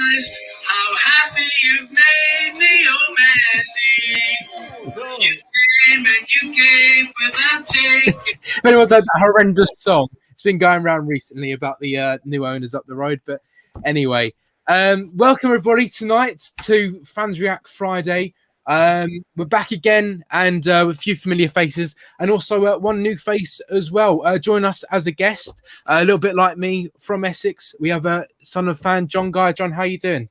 realized how happy you've made me, oh Mandy. You came and you gave without taking. If anyone's heard that horrendous song, it's been going around recently about the new owners up the road. But anyway, welcome everybody tonight to Fans React Friday. We're back again and with a few familiar faces and also one new face as well. Join us as a guest, a little bit like me from Essex. We have a Sunderland fan, John Guy. John, how you doing?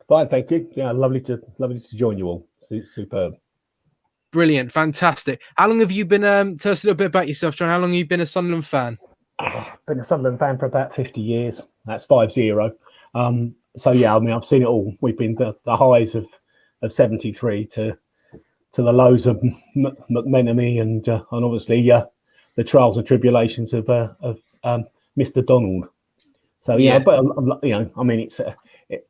Fine, thank you. Yeah, lovely to join you all. Superb. Brilliant, fantastic. How long have you been? Tell us a little bit about yourself, John. How long have you been a Sunderland fan? Been a Sunderland fan for about 50 years. That's 50. So yeah, I mean, I've seen it all. We've been the highs of 73 to the lows of McMenemy and obviously the trials and tribulations of Mr. Donald. So yeah, but you know, I mean, it's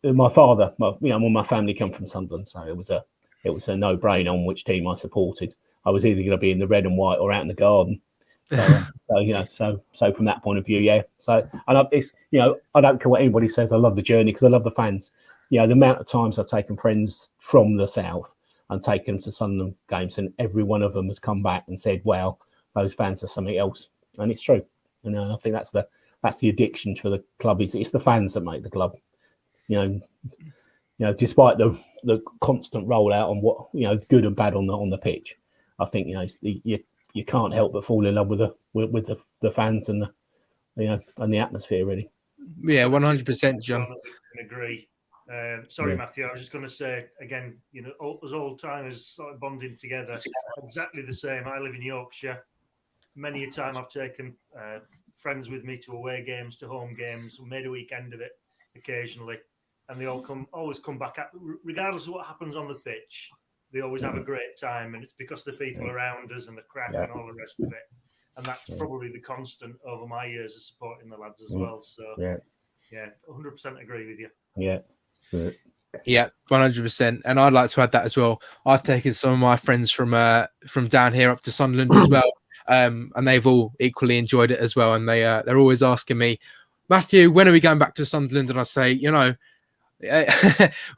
my father. My family come from Sunderland, so it was a no-brainer on which team I supported. I was either going to be in the red and white or out in the garden. So from that point of view, yeah. So and it's I don't care what anybody says. I love the journey because I love the fans. The amount of times I've taken friends from the south and taken them to Sunderland games, and every one of them has come back and said, "Wow, those fans are something else," and it's true. And I think that's the addiction for the club. It's the fans that make the club. Despite the constant rollout on what good and bad on the pitch, I think you can't help but fall in love with the fans and the atmosphere really. Yeah, 100%, John. I can agree. Sorry, Matthew. I was just going to say again. Us old timers started bonding together. Exactly the same. I live in Yorkshire. Many a time I've taken friends with me to away games, to home games, made a weekend of it occasionally. And they always come back, regardless of what happens on the pitch. They always have a great time, and it's because the people around us and the crack and all the rest of it. And that's probably the constant over my years of supporting the lads as well. So yeah, 100% agree with you. Yeah. Yeah, 100%. And I'd like to add that as well. I've taken some of my friends from down here up to Sunderland as well, and they've all equally enjoyed it as well. And they're always asking me, Matthew, when are we going back to Sunderland? And I say,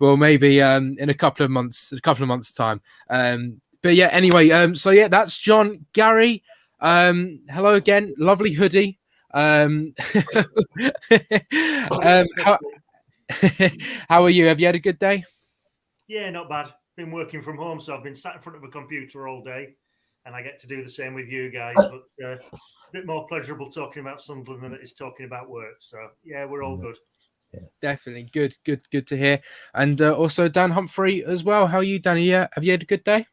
well, maybe in a couple of months time. But yeah, anyway, so yeah, that's John. Gary, hello again. Lovely hoodie. How are you? Have you had a good day? Yeah, not bad. Been working from home, so I've been sat in front of a computer all day, and I get to do the same with you guys. But a bit more pleasurable talking about Sunderland than it is talking about work. So yeah, we're all good. Yeah. Definitely good to hear. And also Dan Humphrey as well. How are you, Danny? Yeah, have you had a good day?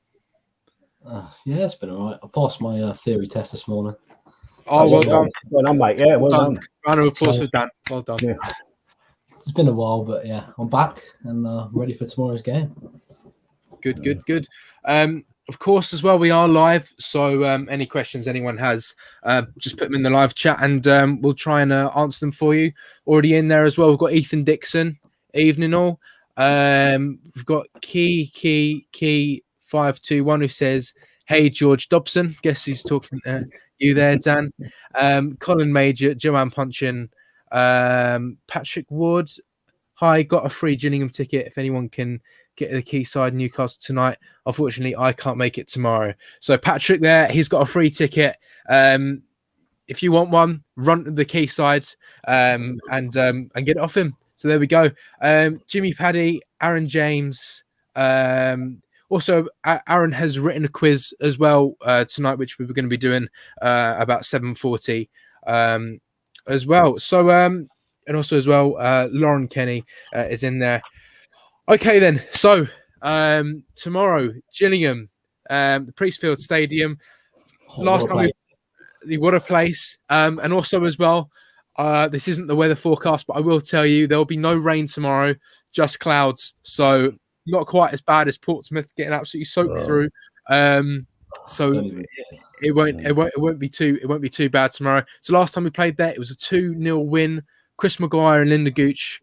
Yeah, it's been all right. I passed my theory test this morning. Oh, well done. Well done, mate. Yeah, well done. Round of applause for Dan. Well done. Yeah. It's been a while, but yeah, I'm back and ready for tomorrow's game. Good. Of course, as well, we are live. So any questions anyone has, just put them in the live chat and we'll try and answer them for you. Already in there as well, we've got Ethan Dixon. Evening all. We've got Key 521 who says, "Hey, George Dobson." Guess he's talking you there, Dan. Colin Major, Joanne Punchin, Patrick Ward. Hi, got a free Gillingham ticket if anyone can get the Quayside Newcastle tonight. Unfortunately, I can't make it tomorrow. So Patrick there, he's got a free ticket. If you want one, run to the Quayside and get it off him. So there we go. Jimmy Paddy, Aaron James. Also, Aaron has written a quiz as well tonight, which we were going to be doing about 7:40 as well. So and also as well, Lauren Kenny is in there. Okay, then. So tomorrow, Gillingham, the Priestfield Stadium. Last time, what a place. And also as well, this isn't the weather forecast, but I will tell you there will be no rain tomorrow, just clouds. So not quite as bad as Portsmouth getting absolutely soaked through. So it won't be too bad tomorrow. So last time we played there, it was a 2-0 win. Chris Maguire and Linda Gooch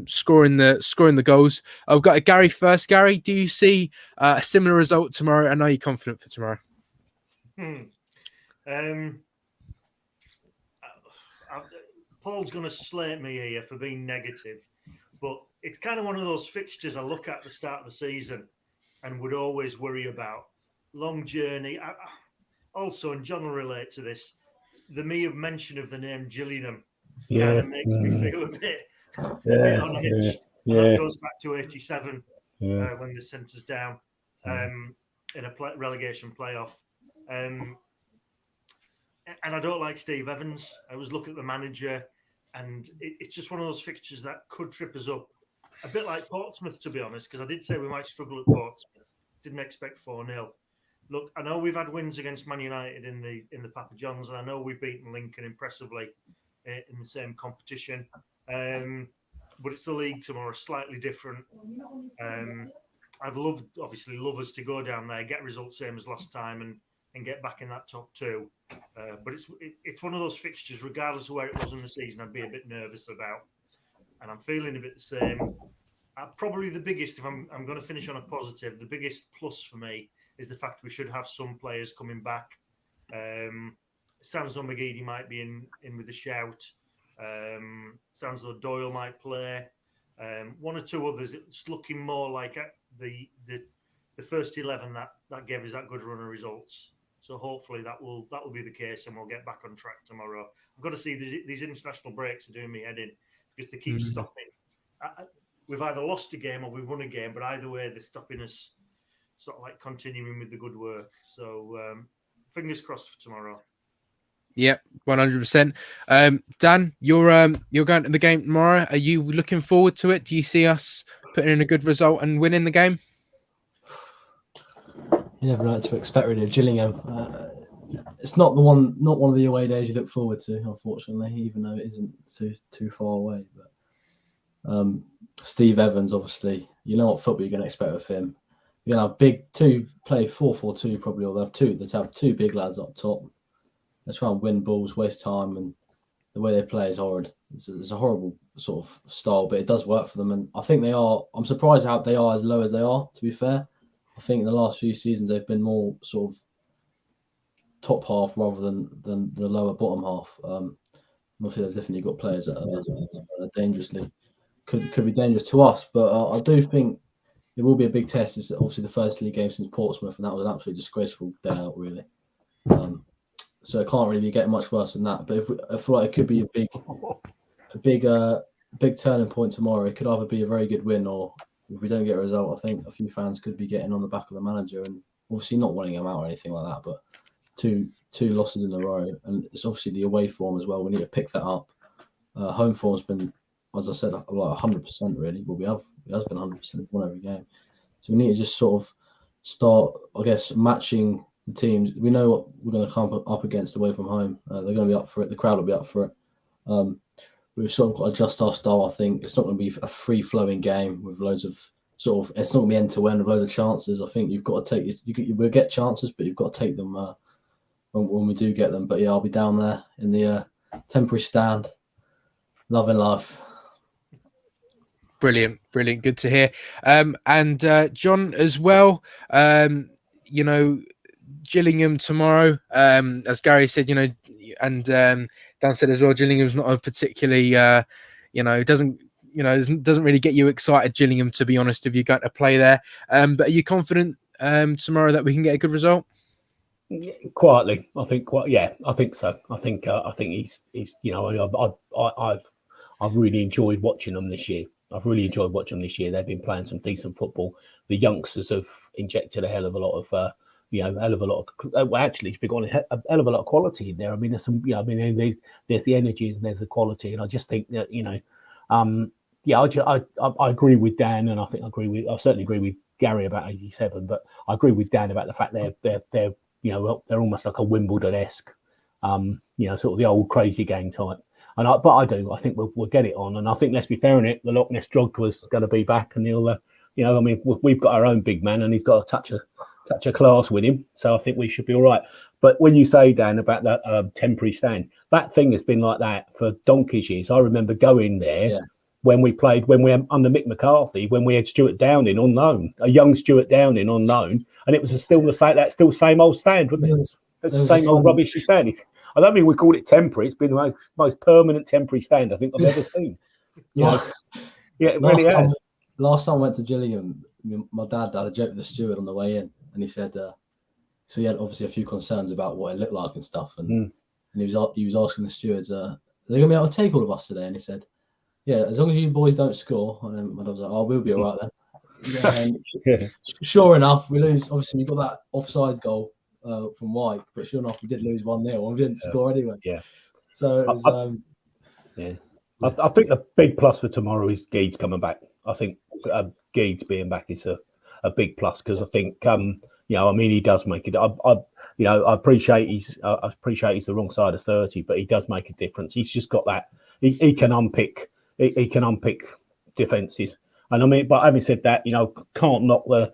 scoring the goals. I've got Gary first. Gary, do you see a similar result tomorrow? And are you confident for tomorrow? Paul's going to slate me here for being negative, but it's kind of one of those fixtures I look at the start of the season and would always worry about. Long journey. Also, and John will relate to this, the mere mention of the name Gillingham kind of makes me feel a bit on edge. And that goes back to 87 when the centre's down in a relegation playoff. And I don't like Steve Evans. I was looking at the manager, and it's just one of those fixtures that could trip us up. A bit like Portsmouth, to be honest, because I did say we might struggle at Portsmouth. Didn't expect 4-0. Look, I know we've had wins against Man United in the Papa Johns, and I know we've beaten Lincoln impressively in the same competition. But it's the league tomorrow, slightly different. I'd love us to go down there, get results same as last time, and get back in that top 2. But it's one of those fixtures, regardless of where it was in the season, I'd be a bit nervous about. And I'm feeling a bit the same. Probably the biggest, if I'm going to finish on a positive, the biggest plus for me is the fact we should have some players coming back. Sounds though McGeady might be in with a shout. Sounds though Doyle might play. One or two others. It's looking more like the first 11 that gave us that good run of results. So hopefully that will be the case, and we'll get back on track tomorrow. I've got to see these international breaks are doing me head in because they keep stopping. We've either lost a game or we've won a game, but either way they're stopping us sort of like continuing with the good work. So fingers crossed for tomorrow. Yep, 100%. Dan, you're going to the game tomorrow. Are you looking forward to it? Do you see us putting in a good result and winning the game? You never know what to expect really of Gillingham. It's not one of the away days you look forward to, unfortunately, even though it isn't too far away. But Steve Evans, obviously, you know what football you're going to expect with him. You're going to have play 4-4-2 probably, or they have two big lads up top. They try and win balls, waste time, and the way they play is horrid. It's a horrible sort of style, but it does work for them. And I think they are. I'm surprised how they are as low as they are. To be fair, I think in the last few seasons they've been more sort of top half rather than the lower bottom half. Obviously, they've definitely got players that are dangerously could be dangerous to us, but I do think it will be a big test. It's obviously the first league game since Portsmouth, and that was an absolutely disgraceful day out, really. So it can't really be getting much worse than that. But I feel like it could be a big turning point tomorrow. It could either be a very good win, or if we don't get a result, I think a few fans could be getting on the back of the manager, and obviously not wanting him out or anything like that. But two losses in a row, and it's obviously the away form as well. We need to pick that up. Home form's been, as I said, like 100% really. Well, it has been 100%. Won every game, so we need to just sort of start, I guess, matching the teams. We know what we're going to come up against away from home. They're going to be up for it. The crowd will be up for it. We've sort of got to adjust our style. I think it's not going to be a free-flowing game with loads of sort of. It's not going to be end-to-end with loads of chances. I think you've got to take. We'll get chances, but you've got to take them when we do get them. But yeah, I'll be down there in the temporary stand, loving life. Brilliant. Good to hear. And John as well. Gillingham tomorrow. As Gary said, and Dan said as well, Gillingham's not a particularly, doesn't really get you excited, Gillingham, to be honest, if you're going to play there. But are you confident tomorrow that we can get a good result? Yeah, quietly, I think. I think so. I think he's I've really enjoyed watching them this year. They've been playing some decent football. The youngsters have injected a hell of a lot of. Actually, it's got a hell of a lot of quality in there. I mean, there's some, there's the energy and there's the quality, and I just think that, I agree with Dan, and I certainly agree with Gary about 87, but I agree with Dan about the fact they're almost like a Wimbledon-esque, sort of the old crazy gang type. And I think we'll get it on, and I think, let's be fair in it, the Loch Ness Drug was going to be back, and he'll, we've got our own big man, and he's got a touch of class with him, so I think we should be all right. But when you say, Dan, about that temporary stand, that thing has been like that for donkey's years. I remember going there when we under Mick McCarthy, when we had Stuart Downing on loan, a young Stuart Downing on loan, and it was still the same old stand, wasn't it? It's the same old rubbishy stand. I don't think we called it temporary. It's been the most permanent temporary stand I think I've ever seen. Yeah, it really has. last time I went to Gillingham, my dad had a joke with the steward on the way in, and he said, so he had obviously a few concerns about what it looked like and stuff, and he was asking the stewards, are they going to be able to take all of us today? And he said, yeah, as long as you boys don't score. And then my dad was like, oh, we'll be all right then. Yeah, sure enough, we lose. Obviously, we got that offside goal from White, but sure enough, we did lose 1-0 and we didn't score anyway. Yeah. So it was, I think the big plus for tomorrow is Geeds coming back. I think Geeds being back is a big plus, because I think he does make it. I appreciate he's the wrong side of 30, but he does make a difference. He's just got that. He can unpick. He can unpick defenses. And I mean, but having said that, can't knock all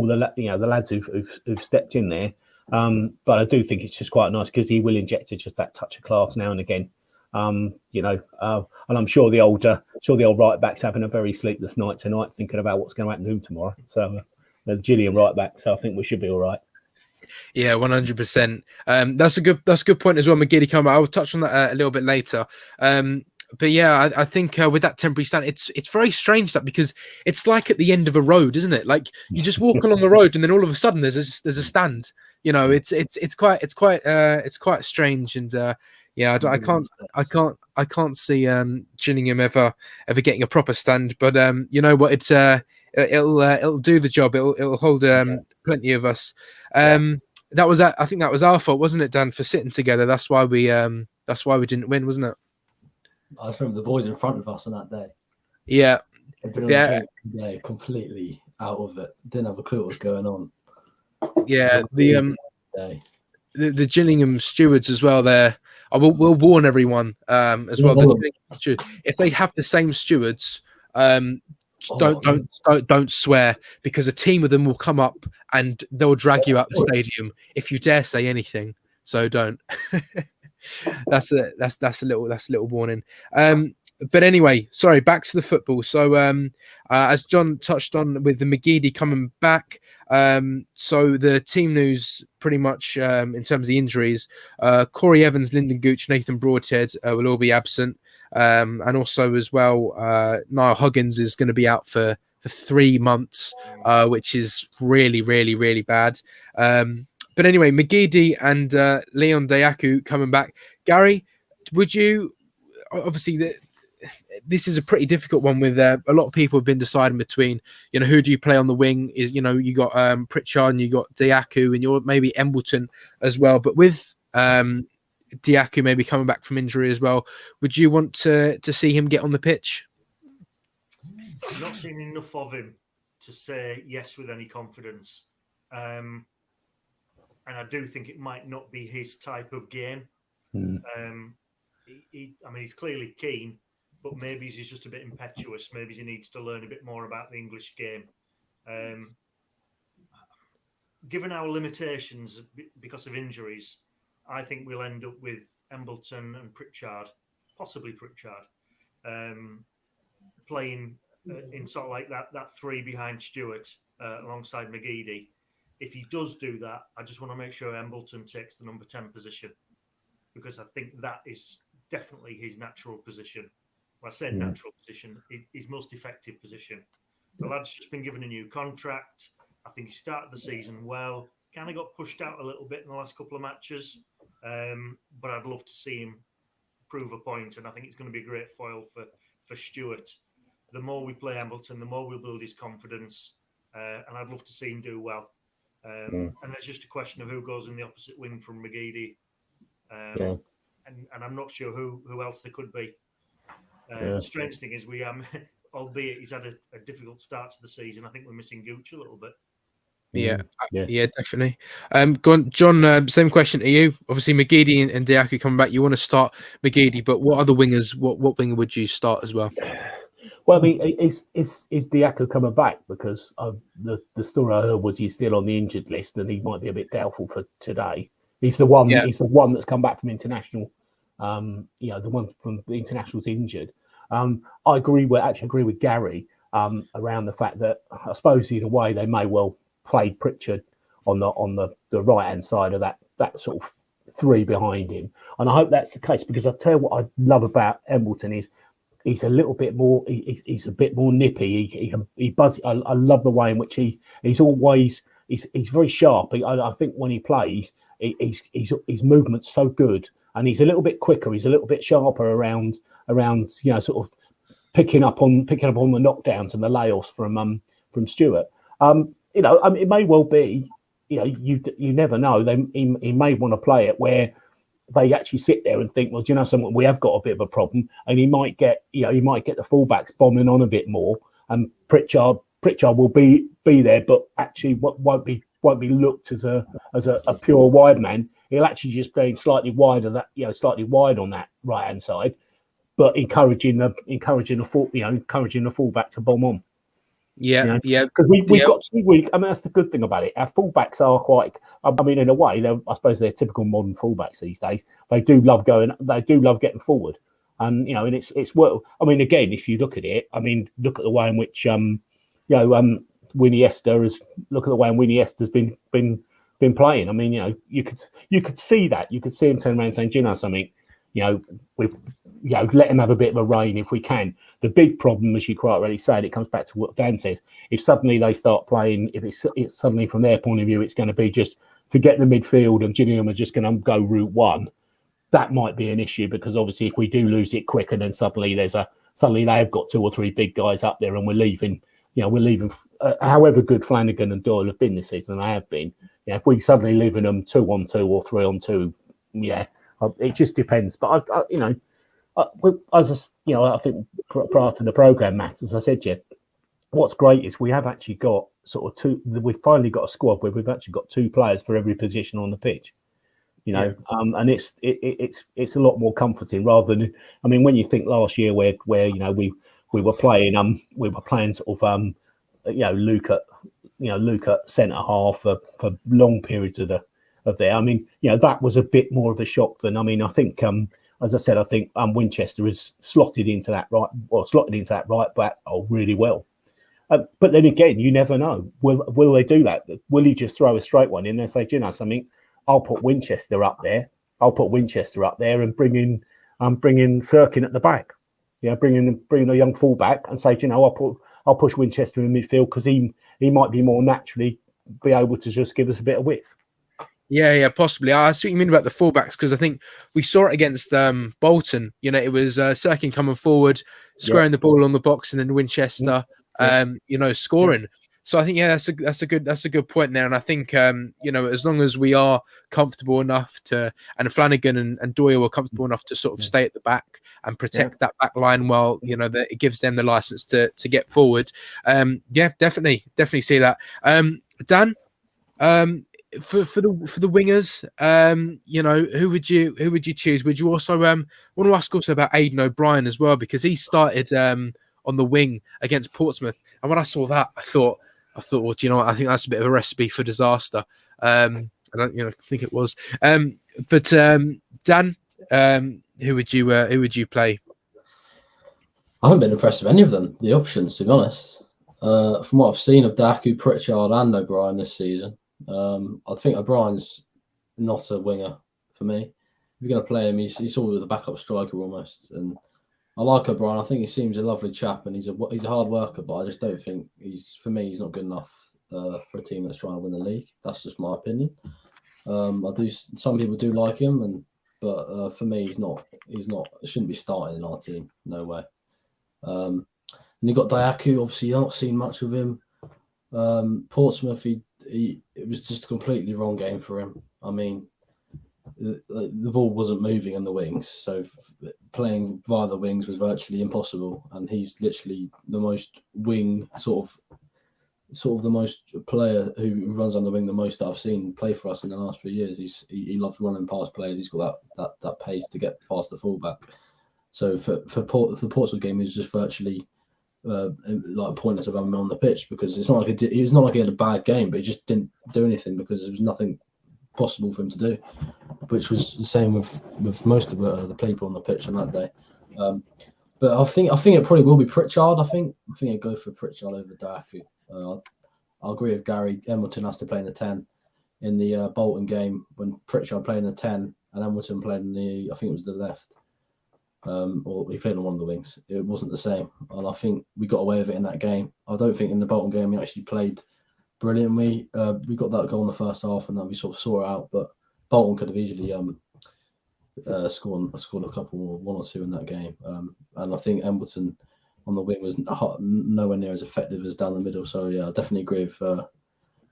the the lads who've stepped in there. But I do think it's just quite nice, because he will inject just that touch of class now and again. And I'm sure the old right back's having a very sleepless night tonight, thinking about what's going to happen to him tomorrow. So the Gillian right back. So I think we should be all right. Yeah, 100%. That's a good point as well, McGeady coming back. I'll touch on that a little bit later. But yeah, I think with that temporary stand, it's very strange that, because it's like at the end of a road, isn't it? Like you just walk along the road and then all of a sudden there's a stand. It's quite strange, and I can't see Gillingham ever getting a proper stand. But you know what? It'll do the job. It'll hold plenty of us. I think that was our fault, wasn't it, Dan, for sitting together? That's why we didn't win, wasn't it? I just remember the boys in front of us on that day. Yeah. Yeah, completely out of it. Didn't have a clue what was going on. Yeah, the Gillingham stewards as well there. We'll warn everyone as well. If they have the same stewards, don't swear, because a team of them will come up and they'll drag you out the stadium if you dare say anything. So don't. That's a little warning. But anyway, sorry, back to the football. So as John touched on with the McGeady coming back, so the team news pretty much in terms of the injuries, Corey Evans, Lyndon Gooch, Nathan Broadhead will all be absent. And also as well, Niall Huggins is going to be out for 3 months, which is really, really, really bad. But anyway, McGeady and Leon Dayaku coming back. Gary, would you, obviously this is a pretty difficult one with a lot of people have been deciding between, who do you play on the wing? Is, you got Pritchard and you got Dayaku and you're maybe Embleton as well. But with Dayaku maybe coming back from injury as well, would you want to see him get on the pitch? I've not seen enough of him to say yes with any confidence. And I do think it might not be his type of game. He's clearly keen, but maybe he's just a bit impetuous. Maybe he needs to learn a bit more about the English game. Given our limitations because of injuries, I think we'll end up with Embleton and Pritchard, possibly Pritchard, playing in sort of like that three behind Stewart alongside McGeady. If he does do that, I just want to make sure Embleton takes the number 10 position, because I think that is definitely his natural position. Well, I said natural position, his most effective position. The lad's just been given a new contract. I think he started the season well. Kind of got pushed out a little bit in the last couple of matches, but I'd love to see him prove a point, and I think it's going to be a great foil for Stewart. The more we play Embleton, the more we'll build his confidence, and I'd love to see him do well. And there's just a question of who goes in the opposite wing from McGeady. And I'm not sure who else there could be. The strange thing is albeit he's had a difficult start to the season, I think we're missing Gooch a little bit. Yeah, definitely. Go on, John, same question to you. Obviously, McGeady and Dayaku coming back. You want to start McGeady, but what other wingers, what winger would you start as well? Well, I mean, is Dayaku coming back? Because the story I heard was he's still on the injured list and he might be a bit doubtful for today. He's the one. Yeah. He's the one that's come back from international. The one from the international's injured. I agree with Gary around the fact that I suppose either way they may well play Pritchard on the right hand side of that sort of three behind him, and I hope that's the case, because I tell you what I love about Embleton is he's a little bit more. He's a bit more nippy. He buzz. I love the way in which he's always. He's very sharp. I think when he plays, his movement's so good, and he's a little bit quicker. He's a little bit sharper around sort of picking up on the knockdowns and the layoffs from Stewart. It may well be. You never know. He may want to play it where they actually sit there and think, well, do you know something? We have got a bit of a problem, and he might get the fullbacks bombing on a bit more, and Pritchard will be there, but actually won't be looked as a pure wide man. He'll actually just play slightly wide on that right hand side, but encouraging the fullback to bomb on. Yeah. Because we've got 2 weeks. I mean, that's the good thing about it. Our fullbacks are quite. I mean, in a way, I suppose they're typical modern fullbacks these days. They do love getting forward, and and it's well. I mean, again, if you look at it, I mean, look at the way in which Winnie Esther's been playing. I mean, you could see that. You could see him turn around and saying, do you know something? Let him have a bit of a reign if we can. The big problem, as you quite rightly said, it comes back to what Dan says. If suddenly they start playing, if it's suddenly from their point of view, it's going to be just forget the midfield and Gillingham are just going to go route one. That might be an issue because obviously if we do lose it quick and then suddenly they have got 2 or 3 big guys up there and we're leaving. However good Flanagan and Doyle have been this season, they have been. If we suddenly leaving them 2-on-2 or 3-on-2, it just depends. But I think prior to the program, Matt, as I said to you, what's great is we have actually got sort of 2. We've finally got a squad where we've actually got 2 players for every position on the pitch. And it's a lot more comforting rather than. I mean, when you think last year where we were playing sort of Luke at centre half for long periods of there. I mean, that was a bit more of a shock than. I mean, I think as I said, I think Winchester is slotted into that right back really well. But then again, you never know. Will they do that? Will he just throw a straight one in there and say, do you know something? I'll put Winchester up there and bring in Sirkin at the back. Bring in a young fullback and say, I'll push Winchester in midfield because he might be more naturally be able to just give us a bit of width. Yeah, possibly. I see what you mean about the fullbacks because I think we saw it against Bolton. It was Sirkin coming forward, squaring the ball on the box, and then Winchester, scoring. So I think that's a good point there, and I think as long as we are comfortable enough and Flanagan and Doyle are comfortable enough to sort of stay at the back and protect that back line while that it gives them the license to get forward. Definitely see that. Dan, for the wingers, who would you choose? Would you also want to ask also about Aidan O'Brien as well because he started on the wing against Portsmouth, and when I saw that, I thought, well, do you know what? I think that's a bit of a recipe for disaster. I don't, think it was. But Dan, who would you play? I haven't been impressed with any of them. The options, to be honest. From what I've seen of Daku, Pritchard, and O'Brien this season, I think O'Brien's not a winger for me. If you're going to play him, he's sort of a backup striker almost. And I like O'Brien. I think he seems a lovely chap, and he's a hard worker. But I just don't think he's not good enough for a team that's trying to win the league. That's just my opinion. Some people do like him, but for me, he's not. He shouldn't be starting in our team. No way. And you've got Dayaku. Obviously, you've not seen much of him. Portsmouth, it was just a completely wrong game for him. I mean, the ball wasn't moving in the wings, so playing via the wings was virtually impossible. And he's literally the most wing sort of the most player who runs on the wing the most that I've seen play for us in the last few years. He loves running past players. He's got that pace to get past the fullback. So for the Portsmouth game, it was just virtually like pointless of having him on the pitch because it's not like he had a bad game, but he just didn't do anything because there was nothing possible for him to do, which was the same with most of the people on the pitch on that day. But I think it probably will be Pritchard. I think I'd go for Pritchard over Dayaku. I agree with Gary. Embleton has to play in the 10 in the Bolton game when Pritchard played in the 10 and Embleton played in I think it was the left. or he played on one of the wings. It wasn't the same, and I think we got away with it in that game. I don't think in the Bolton game we actually played brilliantly. We got that goal in the first half, and then we sort of saw it out. But Bolton could have easily scored a couple more, 1 or 2 in that game. And I think Embleton on the wing was nowhere near as effective as down the middle. So yeah, I definitely agree with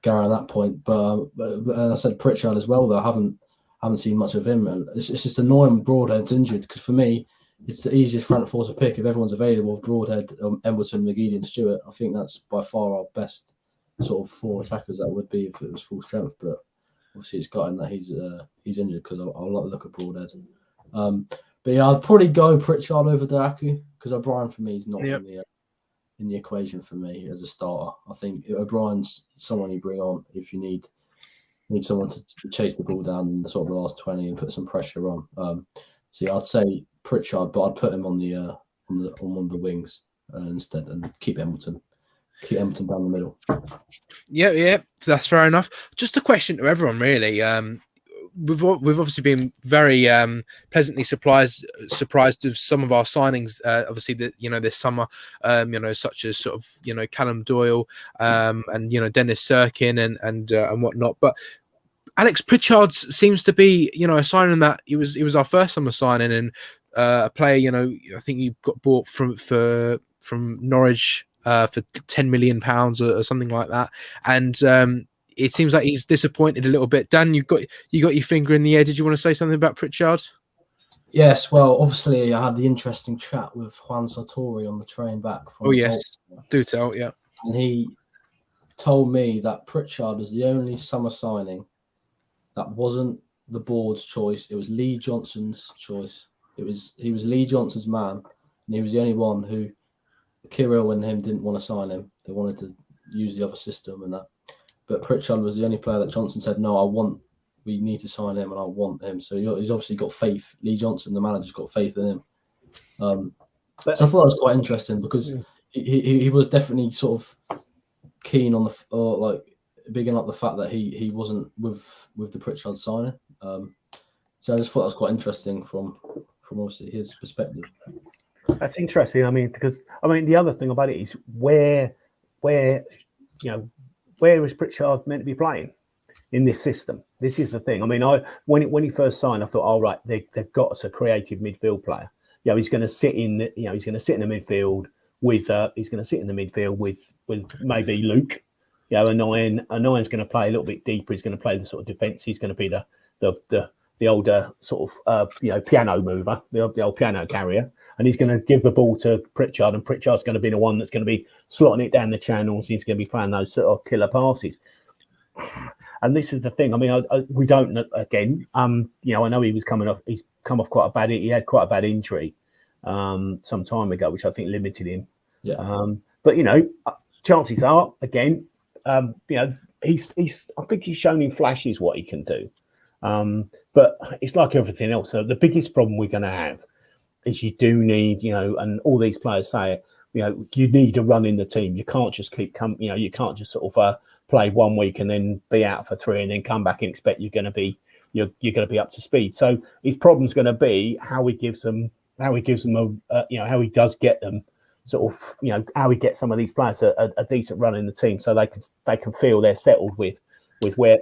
Gary on that point. But and I said Pritchard as well. Though I haven't seen much of him, and it's just annoying Broadhead's injured, because for me it's the easiest front four to pick if everyone's available. Broadhead, Embleton, McGeady, and Stewart. I think that's by far our best sort of 4 attackers that would be if it was full strength. But obviously it's got him that he's injured, because I'll like to look at Broadhead. But yeah, I'd probably go Pritchard over Daku, because O'Brien for me is not in the equation for me as a starter. I think O'Brien's someone you bring on if you need someone to chase the ball down in the sort of the last 20 and put some pressure on. So yeah, I'd say Pritchard, but I'd put him on one of the wings instead, and keep Embleton down the middle. Yeah, that's fair enough. Just a question to everyone, really. We've obviously been very pleasantly surprised with some of our signings. Obviously, this summer, such as sort of Callum Doyle, and Dennis Sirkin and whatnot. But Alex Pritchard seems to be a signing that he was our first summer signing, and a player I think he got bought from Norwich for £10 million or something like that, and it seems like he's disappointed a little bit. Dan, you got your finger in the air. Did you want to say something about Pritchard? Yes, well, obviously I had the interesting chat with Juan Sartori on the train back from do tell, yeah. And he told me that Pritchard is the only summer signing that wasn't the board's choice. It was Lee Johnson's choice. He was Lee Johnson's man, and he was the only one who Kirill and him didn't want to sign him. They wanted to use the other system and that. But Pritchard was the only player that Johnson said, no, we need to sign him and I want him. So he's obviously got faith. Lee Johnson, the manager's got faith in him. So I thought that was quite interesting, because he was definitely sort of keen on bigging up the fact that he wasn't with the Pritchard signing. So I just thought that was quite interesting from obviously his perspective. That's interesting. Because the other thing about it is where is Pritchard meant to be playing in this system? This is the thing. When he first signed, I thought, all right, they've got us a creative midfield player. He's going to sit in the midfield with maybe Luke. Anine's going to play a little bit deeper. He's going to play the sort of defence. He's going to be the older sort of piano mover, the old piano carrier. And he's going to give the ball to Pritchard, and Pritchard's going to be the one that's going to be slotting it down the channels. He's going to be playing those sort of killer passes. And this is the thing. We don't again. I know he's come off quite a bad. He had quite a bad injury some time ago, which I think limited him. Yeah. But chances are again. He's. I think he's shown in flashes what he can do. But it's like everything else. So the biggest problem we're going to have is you do need, and all these players say, you need a run in the team. You can't just keep you can't just sort of play 1 week and then be out for 3 and then come back and expect you're going to be up to speed. So his problem's going to be how he gives them how he does get them sort of, how he gets some of these players a decent run in the team, so they can feel they're settled with where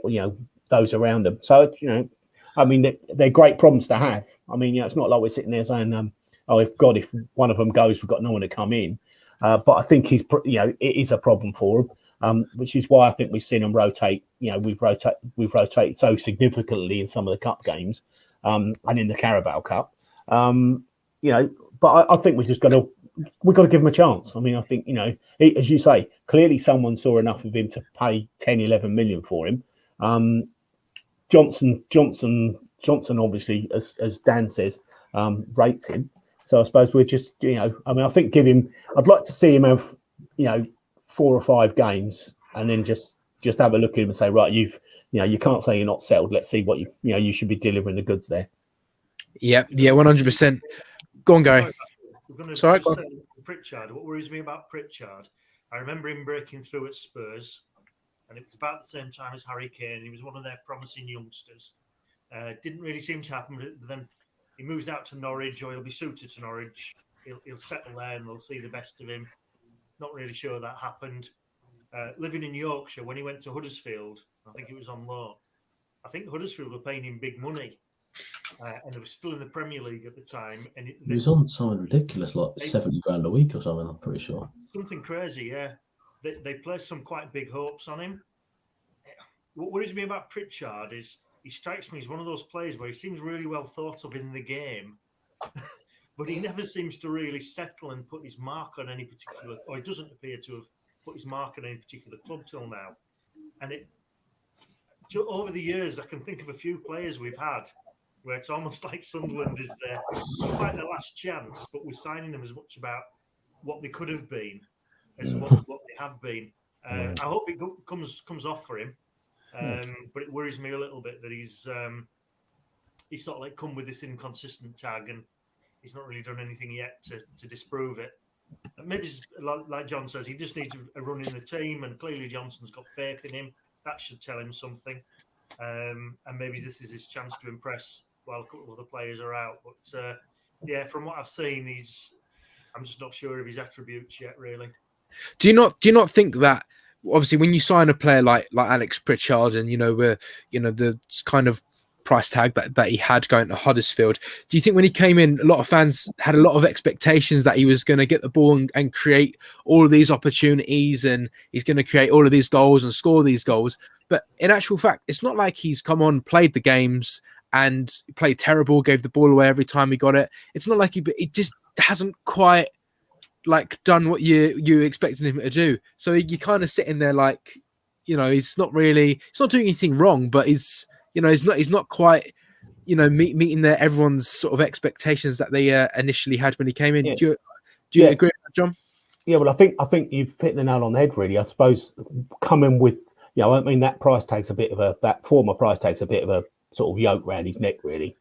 those around them. So they're great problems to have. It's not like we're sitting there saying, if one of them goes, we've got no one to come in. But I think it is a problem for them, which is why I think we've seen them rotate. We've rotated so significantly in some of the cup games, and in the Carabao Cup. But I think we've got to give him a chance. I think, as you say, clearly someone saw enough of him to pay 10, 11 million for him. Johnson obviously, as Dan says, rates him. So I suppose we're just, I think I'd like to see him have, 4 or 5 games and then just have a look at him and say, right, you can't say you're not settled. Let's see what you should be delivering the goods there. Yeah, 100%. Go on, Gary. Sorry, Pritchard. What worries me about Pritchard, I remember him breaking through at Spurs, and it was about the same time as Harry Kane. He was one of their promising youngsters. Didn't really seem to happen, but then he moves out to Norwich, or he'll be suited to Norwich. He'll settle there, and they'll see the best of him. Not really sure that happened. Living in Yorkshire, when he went to Huddersfield, I think it was on loan. I think Huddersfield were paying him big money, and they were still in the Premier League at the time. And he was on something ridiculous, like 70 grand a week or something. I'm pretty sure. Something crazy, yeah. They placed some quite big hopes on him. What worries me about Pritchard is he strikes me as one of those players where he seems really well thought of in the game, but he never seems to really settle and put his mark on any particular, or he doesn't appear to have put his mark on any particular club till now. And over the years, I can think of a few players we've had where it's almost like Sunderland is not like their last chance, but we're signing them as much about what they could have been as what they have been. I hope it comes off for him, but it worries me a little bit that he's sort of like come with this inconsistent tag, and he's not really done anything yet to disprove it. Maybe, like John says, he just needs a run in the team, and clearly Johnson's got faith in him. That should tell him something, and maybe this is his chance to impress while a couple of the players are out. But yeah, from what I've seen, I'm just not sure of his attributes yet, really. Do you not think that obviously when you sign a player like Alex Pritchard, and the kind of price tag that he had going to Huddersfield, do you think when he came in, a lot of fans had a lot of expectations that he was going to get the ball and create all of these opportunities, and he's going to create all of these goals and score these goals? But in actual fact, it's not like he's come on, played the games and played terrible, gave the ball away every time he got it. It's not like he just hasn't quite like done what you expected him to do. So you kind of sitting there like, he's not doing anything wrong, but he's not quite, meeting everyone's sort of expectations that they initially had when he came in. Yeah. Do you agree with that, John? Yeah, well, I think you've hit the nail on the head, really. I suppose coming with, I mean, that former price tag's a bit of a sort of yoke around his neck, really,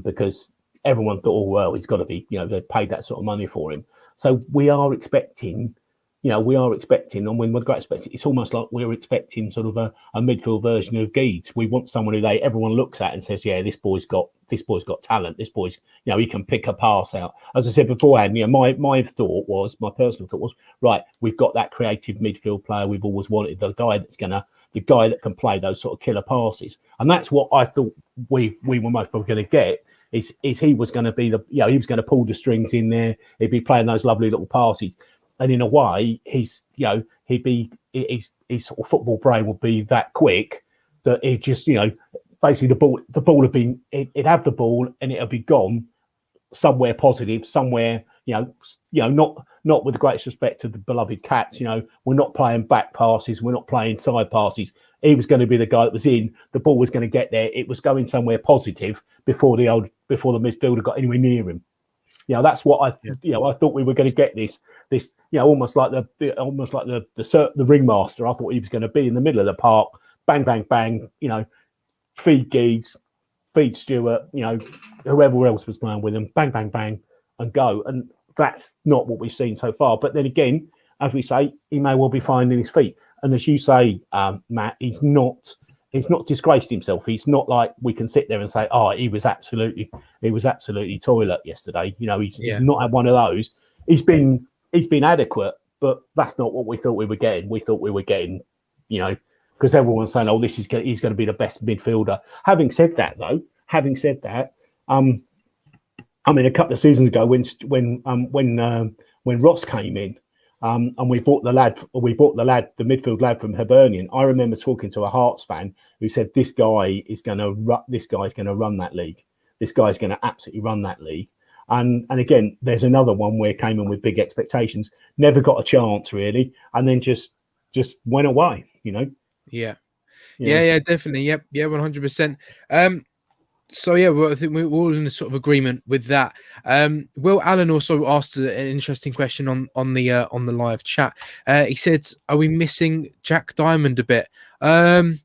because everyone thought, oh, well, he's got to be, they paid that sort of money for him. So we are expecting, and when we're expecting, it's almost like we're expecting sort of a midfield version of Geeds. We want someone who everyone looks at and says, yeah, this boy's got talent. This boy's, he can pick a pass out. As I said beforehand, my personal thought was, right, we've got that creative midfield player we've always wanted, the guy that can play those sort of killer passes. And that's what I thought we were most probably going to get. Is he was going to be he was going to pull the strings in there. He'd be playing those lovely little passes. And in a way, his sort of football brain would be that quick that it just, basically the ball would be, it'd have the ball and it'll be gone somewhere positive, somewhere, not with the greatest respect to the beloved Cats. We're not playing back passes, we're not playing side passes. He was going to be the guy that was in. The ball was going to get there. It was going somewhere positive before the midfielder got anywhere near him. That's what I thought we were going to get this, almost like the ringmaster. I thought he was going to be in the middle of the park, bang, bang, bang, feed Geeds, feed Stewart, whoever else was playing with him, bang, bang, bang, and go. And that's not what we've seen so far. But then again, as we say, he may well be finding his feet. And as you say, Matt, he's not disgraced himself. He's not like we can sit there and say, oh, he was absolutely toilet yesterday. He's not had one of those. He's been adequate, but that's not what we thought we were getting. We thought we were getting, because everyone's saying, oh, he's going to be the best midfielder. Having said that, I mean, a couple of seasons ago when Ross came in, and we bought the midfield lad from Hibernian. I remember talking to a Hearts fan who said, this guy's going to run that league. This guy's going to absolutely run that league. And again, there's another one where he came in with big expectations, never got a chance really, and then just went away. Yeah, definitely. Yep, yeah, 100%. So yeah, well, I think we're all in a sort of agreement with that. Will Allen also asked an interesting question on the live chat. He said, "Are we missing Jack Diamond a bit?" Well,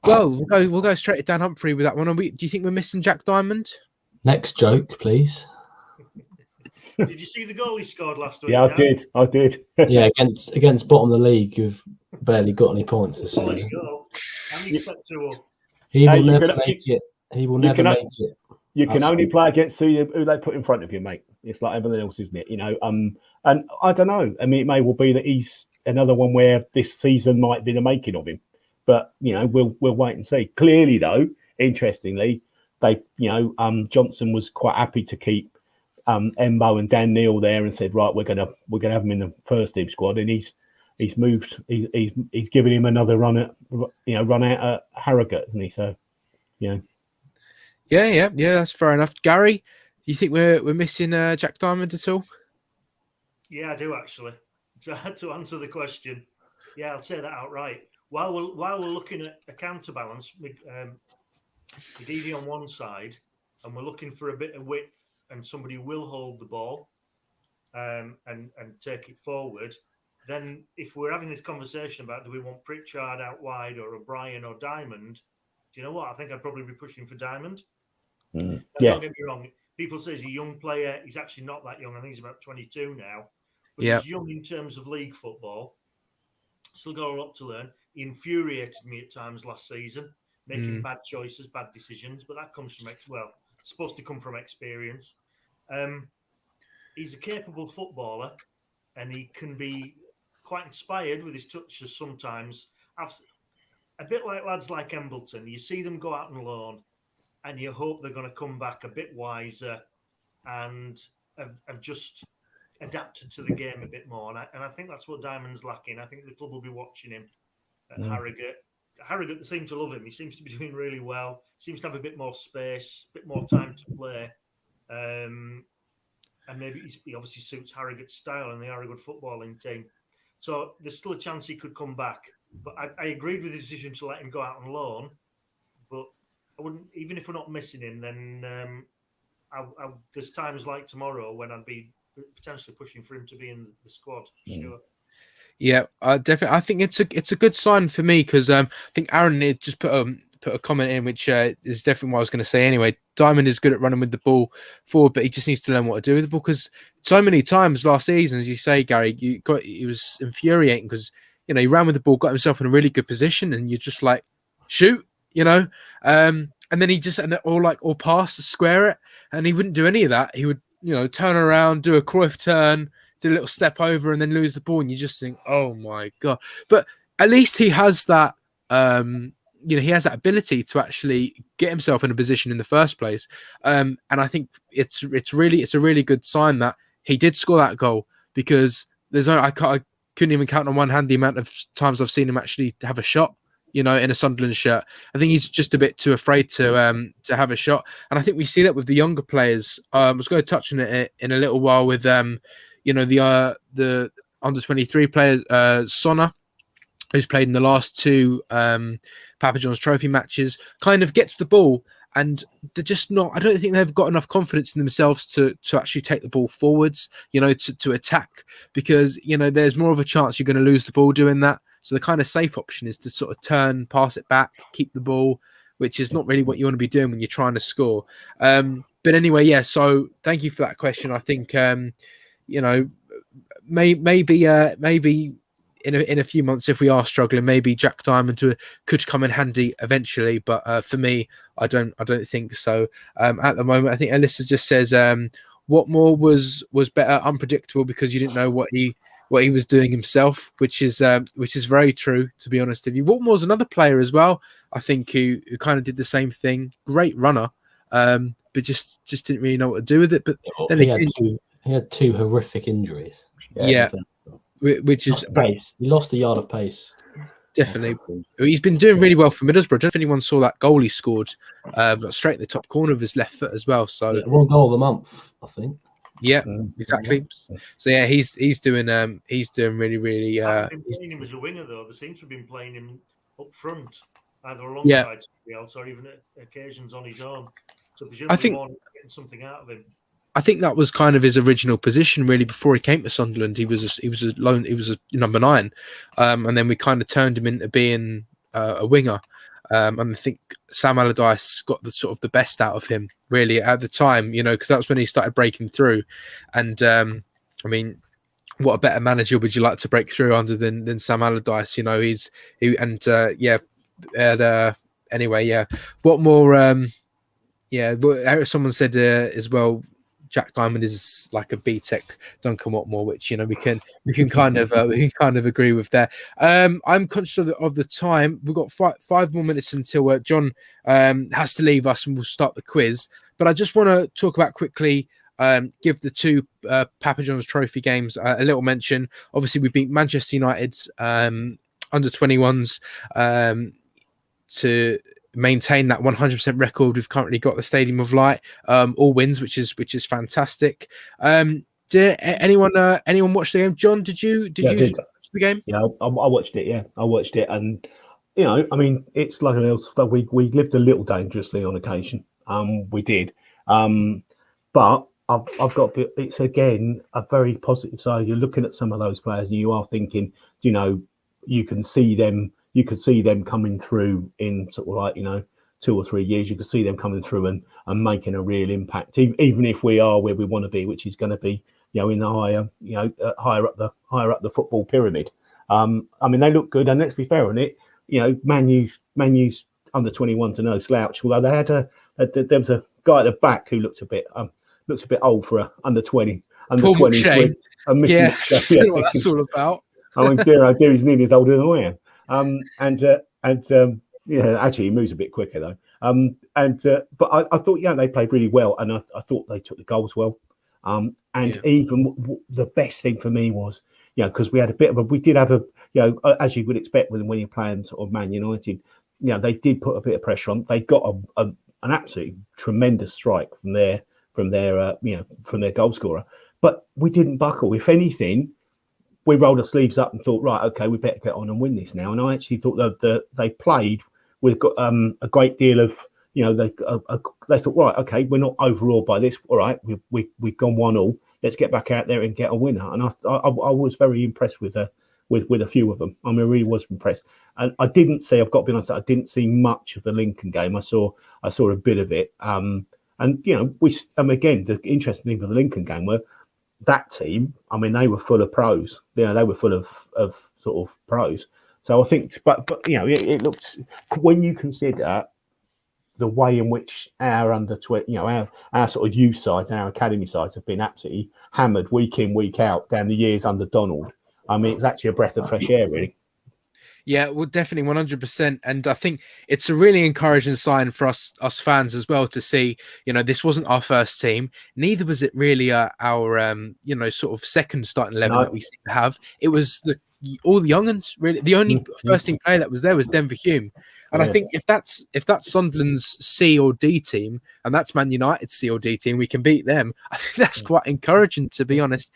we'll go straight to Dan Humphrey with that one. Do you think we're missing Jack Diamond? Next joke, please. Did you see the goal he scored last week? Yeah, I did. Yeah, against bottom of the league, who've barely got any points this season. And he set 2 up. He will never make it. He will never make it. You can only play against who they put in front of you, mate. It's like everything else, isn't it? And I don't know. I mean, it may well be that he's another one where this season might be the making of him. But we'll wait and see. Clearly, though, interestingly, they Johnson was quite happy to keep Embo and Dan Neil there and said, right, we're gonna have him in the first team squad, and he's moved. He's given him another run out at Harrogate, isn't he? So, yeah, that's fair enough. Gary, do you think we're missing Jack Diamond at all? Yeah, I do actually. To answer the question, yeah, I'll say that outright. While we're looking at a counterbalance, with Edie on one side, and we're looking for a bit of width and somebody who will hold the ball and take it forward, then if we're having this conversation about do we want Pritchard out wide or O'Brien or Diamond, do you know what? I think I'd probably be pushing for Diamond. Yeah. Don't get me wrong. People say he's a young player. He's actually not that young. I think he's about 22 now. But he's young in terms of league football. Still got a lot to learn. He infuriated me at times last season, making bad choices, bad decisions. But that comes from supposed to come from experience. He's a capable footballer, and he can be quite inspired with his touches sometimes. A bit like lads like Embleton. You see them go out on loan, and you hope they're going to come back a bit wiser and have just adapted to the game a bit more. And I think that's what Diamond's lacking. I think the club will be watching him at Harrogate. Harrogate, they seem to love him. He seems to be doing really well. Seems to have a bit more space, a bit more time to play. And maybe he obviously suits Harrogate's style, and they are a good footballing team. So there's still a chance he could come back. But I agreed with the decision to let him go out on loan. But I wouldn't, even if we're not missing him, then there's times like tomorrow when I'd be potentially pushing for him to be in the squad. Sure. Yeah, definitely. I think it's a good sign for me because I think Aaron had just put a comment in, which is definitely what I was going to say anyway. Diamond is good at running with the ball forward, but he just needs to learn what to do with the ball because so many times last season, as you say, Gary, it was infuriating because he ran with the ball, got himself in a really good position, and you're just like, shoot, and then he just or pass, square it, and he wouldn't do any of that. He would turn around, do a Cruyff turn, do a little step over, and then lose the ball, and you just think, oh my god! But at least he has that. He has that ability to actually get himself in a position in the first place. And I think it's a really good sign that he did score that goal because I couldn't even count on one hand the amount of times I've seen him actually have a shot, in a Sunderland shirt. I think he's just a bit too afraid to have a shot. And I think we see that with the younger players. I was going to touch on it in a little while with, the under-23 player, Sonna, who's played in the last two Papa John's Trophy matches, kind of gets the ball and they're just not. I don't think they've got enough confidence in themselves to actually take the ball forwards, to attack because there's more of a chance you're going to lose the ball doing that. So the kind of safe option is to sort of turn, pass it back, keep the ball, which is not really what you want to be doing when you're trying to score. But anyway, yeah. So thank you for that question. I think maybe. In a few months, if we are struggling, maybe Jack Diamond could come in handy eventually. But for me, I don't think so. At the moment, I think Alyssa just says, "Watmore was better, unpredictable because you didn't know what he was doing himself," which is very true. To be honest with you, Watmore's another player as well. I think who kind of did the same thing. Great runner, but just didn't really know what to do with it. But then he had two horrific injuries. Yeah. Which is pace. He lost a yard of pace. Definitely. He's been doing really well for Middlesbrough. I don't know if anyone saw that goal he scored straight in the top corner of his left foot as well. So one goal of the month, I think. Yeah, exactly. So yeah, he's doing really, really. Been playing him as a winger though. They seem to have been playing him up front, either alongside somebody else or even at occasions on his own. So presumably I think getting something out of him. I think that was kind of his original position, really. Before he came to Sunderland, he was a number 9, and then we kind of turned him into being a winger. And I think Sam Allardyce got the best out of him, really, at the time, because that was when he started breaking through. And I mean, what a better manager would you like to break through under than Sam Allardyce? Anyway, yeah. What more? Yeah, but someone said as well, Jack Diamond is like a B-Tech Duncan Watmore, which we can kind of agree with there. I'm conscious of the time. We've got five more minutes until John has to leave us, and we'll start the quiz. But I just want to talk about quickly. Give the two Papa John's Trophy games a little mention. Obviously, we beat Manchester United under 21s to maintain that 100% record. We've currently got the Stadium of Light, all wins, which is fantastic. Did anyone watch the game? John, did you watch the game? Yeah, I watched it. Yeah, I watched it, and I mean, it's like else. We lived a little dangerously on occasion. We did, but I've got. It's again a very positive side. You're looking at some of those players, and you are thinking, you can see them. You could see them coming through in sort of like 2 or 3 years. You could see them coming through and making a real impact, even if we are where we want to be, which is going to be in the higher up the football pyramid. I mean, they look good, and let's be fair on it. Man U's under 21 to no slouch. Although they had there was a guy at the back who looked a bit old for a under 20. Paul McShane. Yeah, I don't know what that's all about. I mean, dear, he's nearly as old as I am. Actually, he moves a bit quicker though. But I thought, they played really well, and I thought they took the goals well. Even the best thing for me was, because we did have a, as you would expect when you're playing sort of Man United, they did put a bit of pressure on. They got an absolutely tremendous strike from their goal scorer, but we didn't buckle. If anything, we rolled our sleeves up and thought, right, okay, we better get on and win this now. And I actually thought that they played with a great deal of, they thought, right, okay, we're not overawed by this. All right, we've gone 1-1. Let's get back out there and get a winner. And I was very impressed with a few of them. I mean, I really was impressed. And I've got to be honest, I didn't see much of the Lincoln game. I saw a bit of it. And again, the interesting thing for the Lincoln game were, that team, I mean, they were full of pros. They were full of sort of pros. So I think, but it looks, when you consider the way in which our under 20, our sort of youth sides, our academy sides have been absolutely hammered week in, week out down the years under Donald. I mean, it's actually a breath of fresh air, really. Yeah, well, definitely 100%. And I think it's a really encouraging sign for us fans as well to see, this wasn't our first team. Neither was it really our sort of second starting 11 that we seem to have. It was all the young uns, really. The only first team player that was there was Denver Hume. And I think if that's Sunderland's C or D team, and that's Man United's C or D team, we can beat them. I think that's quite encouraging, to be honest.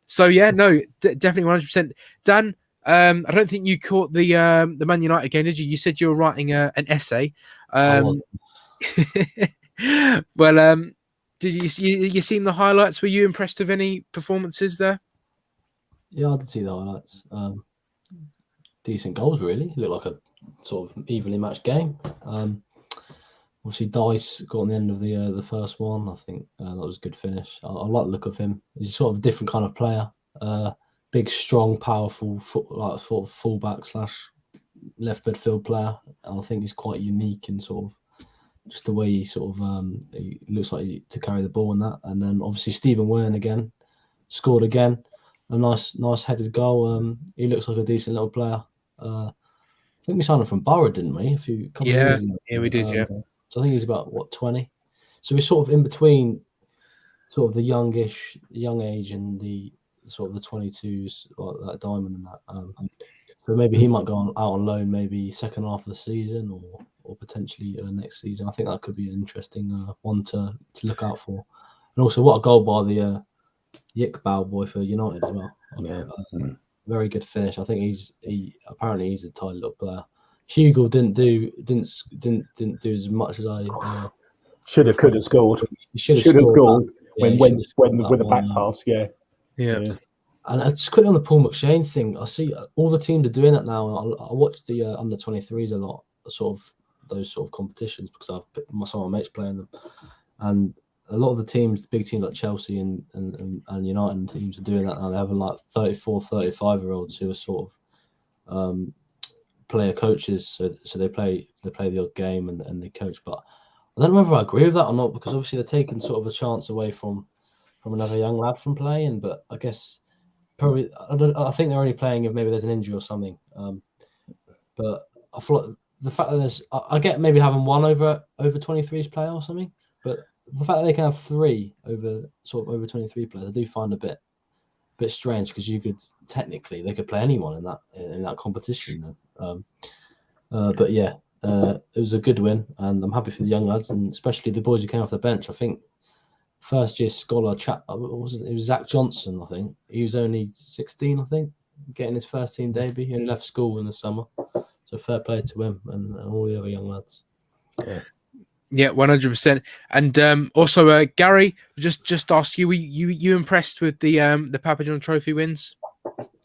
So yeah, no, definitely 100%. Dan, I don't think you caught the Man United game, did you? You said you were writing an essay. Well, did you seen the highlights? Were you impressed with any performances there? Yeah, I did see the highlights. Decent goals, really. It looked like a sort of evenly matched game. Obviously, Dice got on the end of the first one. I think that was a good finish. I like the look of him. He's sort of a different kind of player. Big, strong, powerful, sort of fullback / left midfield player. And I think he's quite unique in sort of just the way he sort of he looks like to carry the ball and that. And then obviously Stephen Wern again scored again. A nice headed goal. He looks like a decent little player. I think we signed him from Borough, didn't we? A couple of years ago. Yeah, we did. So I think he's about 20. So he's sort of in between, sort of the young age and the sort of the 22s, like that Diamond and that. So maybe he might go out on loan, maybe second half of the season or potentially next season. I think that could be an interesting one to look out for. And also, what a goal by the Yikbal boy for United as well. Yeah. Very good finish. I think he's a tidy little player. Hugo didn't do as much as I could have scored. He should have scored when with the back pass. Yeah. And just quickly on the Paul McShane thing, I see all the teams are doing that now. I watch the under 23s a lot, sort of those sort of competitions, because some of my mates playing them, and a lot of the teams, the big teams like Chelsea and United teams are doing that now. They're having like 34, 35-year-olds who are sort of player coaches, so they play the odd game and they coach. But I don't know whether I agree with that or not, because obviously they're taking sort of a chance away from another young lad from playing. But I guess probably I think they're only playing if maybe there's an injury or something. But I feel like the fact that I get maybe having one over 23s player or something, but the fact that they can have three over 23 players, I do find a bit strange, because they could play anyone in that competition. But yeah, it was a good win, and I'm happy for the young lads, and especially the boys who came off the bench. I think first year scholar it was Zach Johnson. I think he was only 16. I think getting his first team debut. He only left school in the summer, so fair play to him and all the other young lads. Yeah, 100%. And also, Gary, just ask you, you impressed with the Papa John Trophy wins?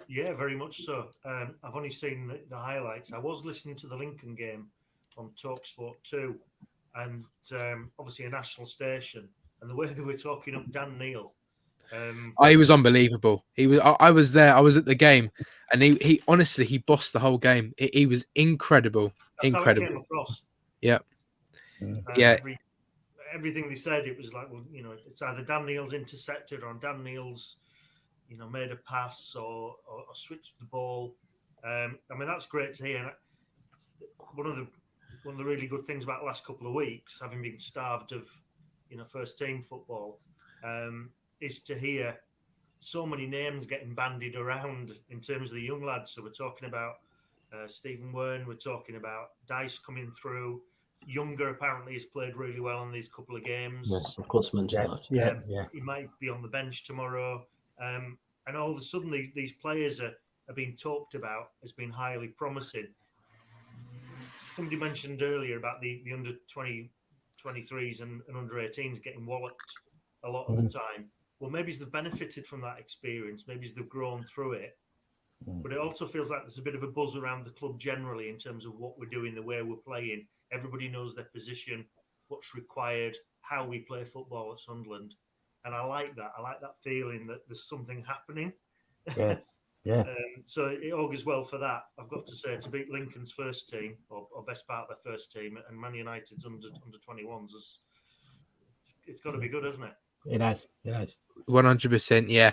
Yeah, very much so. I've only seen the highlights. I was listening to the Lincoln game on TalkSport 2, and obviously a national station, and the way they were talking up Dan Neil. He was unbelievable. I was there. I was at the game, and he honestly bossed the whole game. He was incredible. That's incredible. How it came across. Yeah. Yeah. Everything they said, it was like, well, it's either Dan Neil's intercepted or Dan Neil's, made a pass or switched the ball. I mean, that's great to hear. One of the really good things about the last couple of weeks, having been starved of, first team football, is to hear so many names getting bandied around in terms of the young lads. So we're talking about Stephen Wern, we're talking about Dice coming through. Younger apparently has played really well in these couple of games. Yes, of course, mentioned that. Yeah. He might be on the bench tomorrow. And all of a sudden, these players are being talked about as being highly promising. Somebody mentioned earlier about the under 23s and under 18s getting walloped a lot of the time. Well, maybe they've benefited from that experience. Maybe they've grown through it. But it also feels like there's a bit of a buzz around the club generally in terms of what we're doing, the way we're playing. Everybody knows their position, what's required, how we play football at Sunderland. And I like that. I like that feeling that there's something happening. Yeah. So it augurs well for that. I've got to say, to beat Lincoln's first team, or best part of their first team, and Man United's under 21s, it's got to be good, hasn't it? It has. 100%. Yeah.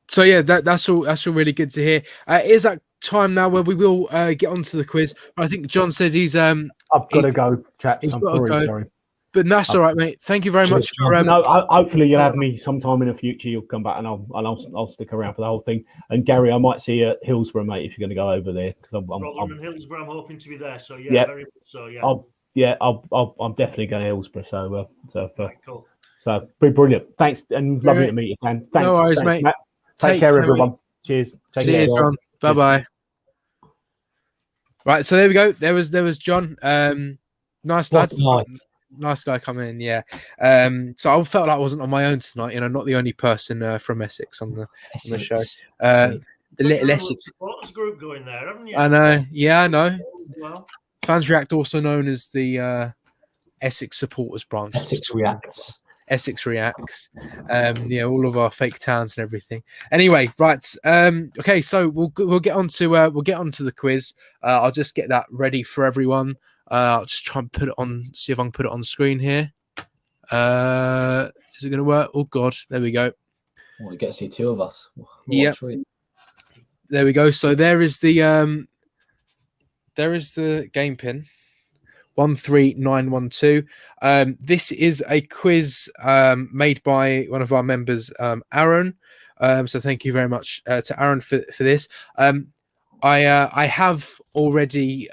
So yeah, that's all really good to hear. Is that time now where we will get onto the quiz? I think John says he's I've got to go, chaps. I'm sorry. But that's all right, mate. Thank you very much for. No, hopefully you'll have me sometime in the future. You'll come back and I'll stick around for the whole thing. And Gary, I might see you at Hillsborough, mate, if you're going to go over there. Rotherham and Hillsborough, I'm hoping to be there. So yeah, very much so. Yeah. I'm definitely going to Hillsborough. So cool. So brilliant. Thanks, and lovely to meet you, Dan. Thanks. No worries, mate. Matt. Take care, everyone. Mate. Cheers. See you, John. Bye. Right, so there we go. There was John. Nice lad. Nice guy coming in, yeah. So I felt like I wasn't on my own tonight. Not the only person from Essex on the show. The little Essex supporters group going there, haven't you? I know. Yeah, I know. Well, Fans React, also known as the Essex supporters branch. Essex Reacts. Yeah, all of our fake towns and everything. Anyway, right. Okay, so we'll get on to the quiz. I'll just get that ready for everyone. I'll just try and put it on, see if I can put it on screen here. Is it going to work? Oh God, there we go. Well, you get to see two of us. Yeah. There we go. So there is the game pin. 13912. This is a quiz made by one of our members, Aaron. So thank you very much to Aaron for this. I have already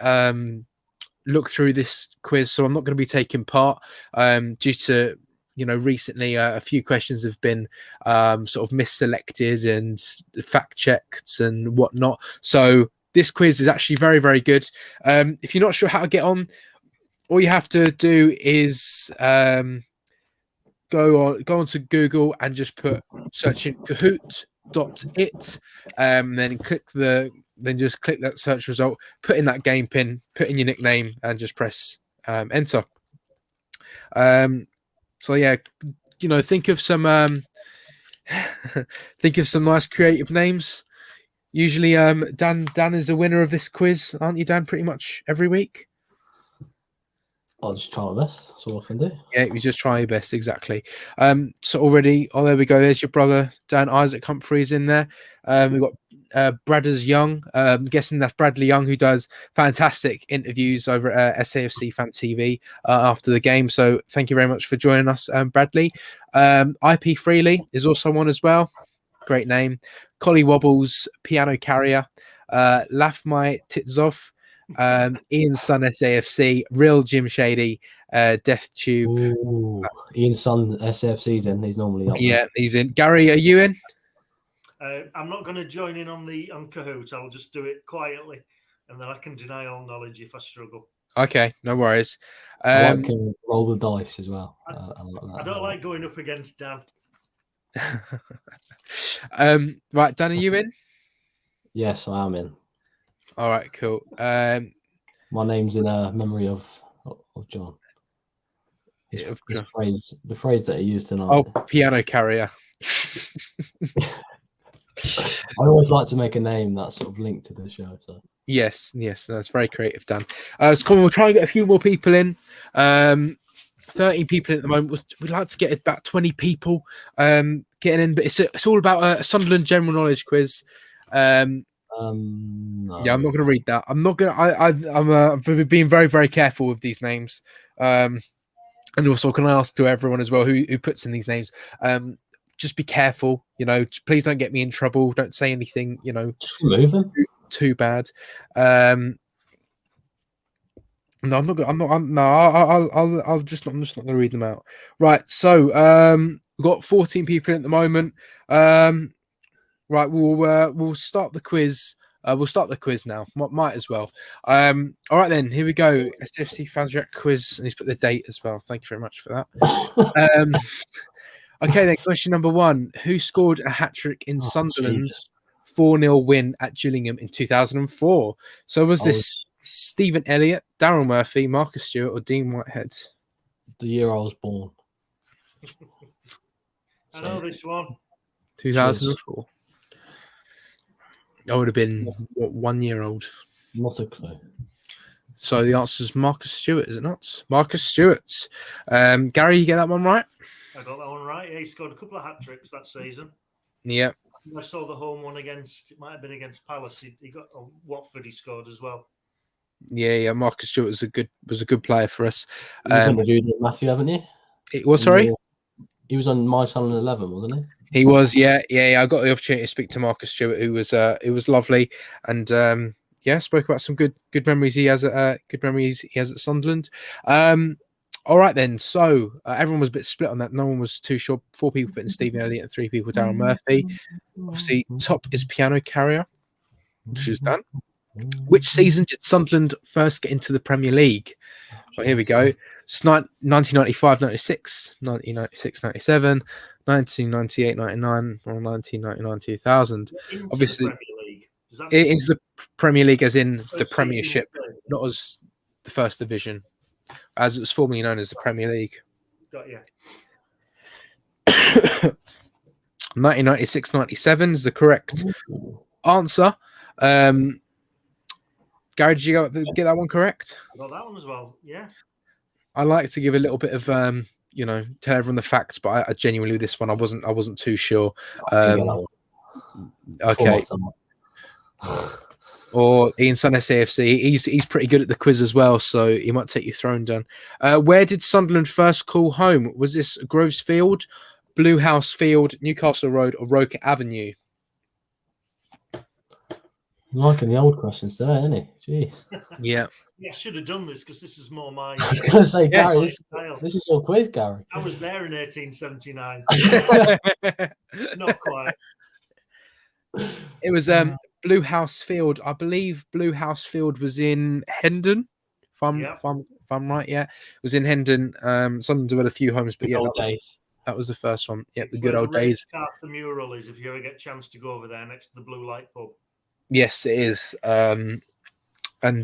looked through this quiz, so I'm not going to be taking part due to recently a few questions have been sort of misselected and fact checked and whatnot. So this quiz is actually very, very good. If you're not sure how to get on, all you have to do is go onto Google and just search in Kahoot.it, then just click that search result, put in that game pin, put in your nickname, and just press enter. So yeah, think of some nice creative names. Usually, Dan is a winner of this quiz, aren't you, Dan? Pretty much every week. I'll just try my best. That's all I can do. Yeah, you just try your best, exactly. So already, oh, there we go. There's your brother, Dan Isaac Humphreys in there. We've got Bradders Young. Guessing that's Bradley Young, who does fantastic interviews over at SAFC Fan TV after the game. So thank you very much for joining us, Bradley. IP Freely is also on as well. Great name. Collie Wobbles, Piano Carrier. Laugh My Tits Off. Ian's Son SAFC, Real Jim Shady, Death Tube. Ooh, Ian's Son SAFC's in. He's normally up. Yeah, he's in. Gary, are you in? I'm not going to join in on Kahoot. I'll just do it quietly, and then I can deny all knowledge if I struggle. Okay, no worries. I like roll the dice as well. I don't like going up against Dan. Right, Dan, are you in? Yes, I am in. All right, cool. My name's in memory of John. Yeah, The phrase that he used tonight. Oh, Piano Carrier. I always like to make a name that's sort of linked to the show. So Yes, that's very creative, Dan. So come on, we'll try and get a few more people in. 30 people in at the moment. We'd like to get about 20 people getting in, but it's all about a Sunderland general knowledge quiz. no. Yeah, I'm not going to read that. I'm not going to. I'm being very, very careful with these names. And also, can I ask to everyone as well who puts in these names? Just be careful. Please don't get me in trouble. Don't say anything. Too bad. No, I'm not. I'm just not going to read them out. Right. So we've got 14 people in at the moment. Right, we'll start the quiz. We'll start the quiz now. Might as well. All right then. Here we go. SFC Fans React quiz, and he's put the date as well. Thank you very much for that. Okay then. Question number 1: Who scored a hat trick in Sunderland's 4-0 win at Gillingham in 2004? So was this Stephen Elliott, Daryl Murphy, Marcus Stewart, or Dean Whitehead? The year I was born. I know this one. 2004. I would have been 1 year old. Not a clue. So the answer is Marcus Stewart, is it not? Marcus Stewart. Gary, you get that one right? I got that one right. Yeah, he scored a couple of hat tricks that season. Yeah. I saw the home one it might have been against Palace. He got Watford. He scored as well. Yeah. Marcus Stewart was a good player for us. You've interviewed Matthew, haven't you? Sorry. He was on My Sunderland 11, wasn't he? He was. Yeah. I got the opportunity to speak to Marcus Stewart, who was lovely, and spoke about some good memories he has at Sunderland. All right then. So everyone was a bit split on that. No one was too sure. 4 people putting Stephen Elliott and 3 people Darren Murphy. Obviously, top is Piano Carrier, which is done. Which season did Sunderland first get into the Premier League? Well, here we go. It's 1995-96, 1996-97, 1998-99, or 1999-2000. Obviously, it is the Premier League as in the Premiership, not as the First Division, as it was formerly known as the Premier League. Got you. 1996-97 is the correct answer. Gary, did you get that one correct? I got that one as well. Yeah. I like to give a little bit of tell everyone the facts, but I genuinely this one I wasn't too sure. Okay. Or Ian's Son SAFC. He's pretty good at the quiz as well, so he might take your throne down. Where did Sunderland first call home? Was this Groves Field, Blue House Field, Newcastle Road, or Roker Avenue? Liking the old questions today, isn't he? Jeez. Yeah. Yeah, I should have done this because this is more my. I was going to say, Yes. Gary, this is your quiz, Gary. I was there in 1879. Not quite. It was Blue House Field. I believe Blue House Field was in Hendon. If I'm right, yeah. It was in Hendon. Sunderland had a few homes, but that was the first one. Yeah, the good old days. The mural is if you ever get a chance to go over there next to the Blue Light Pub. Yes, it is. And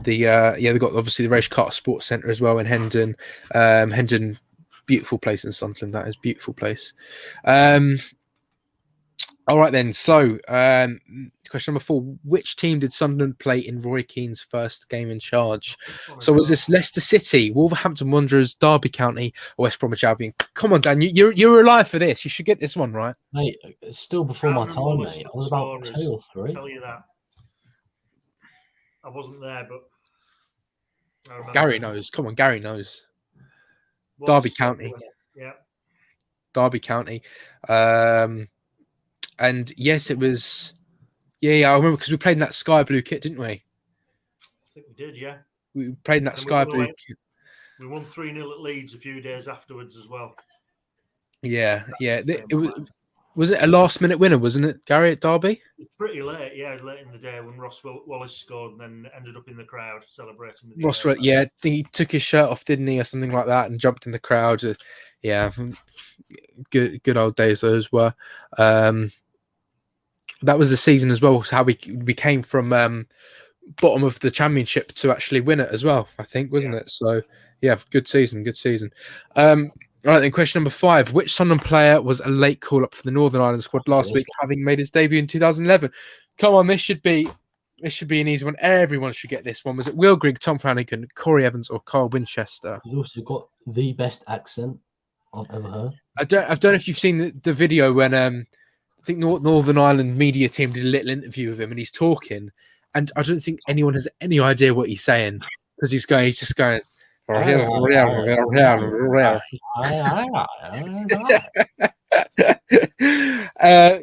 they've got obviously the Race Carter Sports Centre as well in Hendon. Hendon, beautiful place in Sunderland. That is beautiful place. All right then. So, question number 4: which team did Sunderland play in Roy Keane's first game in charge? So, was this Leicester City, Wolverhampton Wanderers, Derby County, or West Bromwich Albion? Come on, Dan, you're alive for this. You should get this one right, Mate, it's still before my time, mate. I was about 2 or 3. I'll tell you that. I wasn't there, but I remember. Gary knows. Come on, Gary knows. What's Derby County. Yeah. Derby County. And yes, it was. Yeah, I remember because we played in that sky blue kit, didn't we? I think we did, yeah. We played in that And sky blue kit. We won 3-0 at Leeds a few days afterwards as well. Yeah. Was it a last minute winner, wasn't it, Gary, at Derby? Pretty late, yeah, late in the day when Ross Wallace scored and then ended up in the crowd celebrating. With Ross, yeah, I think he took his shirt off, didn't he, or something like that, and jumped in the crowd. Yeah, good old days those were. That was the season as well. So how we came from bottom of the championship to actually win it as well, I think, wasn't it? So yeah, good season. All right, then question number 5: which Sunderland player was a late call up for the Northern Ireland squad last week, having made his debut in 2011? Come on, this should be an easy one. Everyone should get this one. Was it Will Grigg, Tom Flanagan, Corey Evans, or Carl Winchester? He's also got the best accent I've ever heard. I don't know if you've seen the video when I think Northern Ireland media team did a little interview with him, and he's talking, and I don't think anyone has any idea what he's saying because he's just going.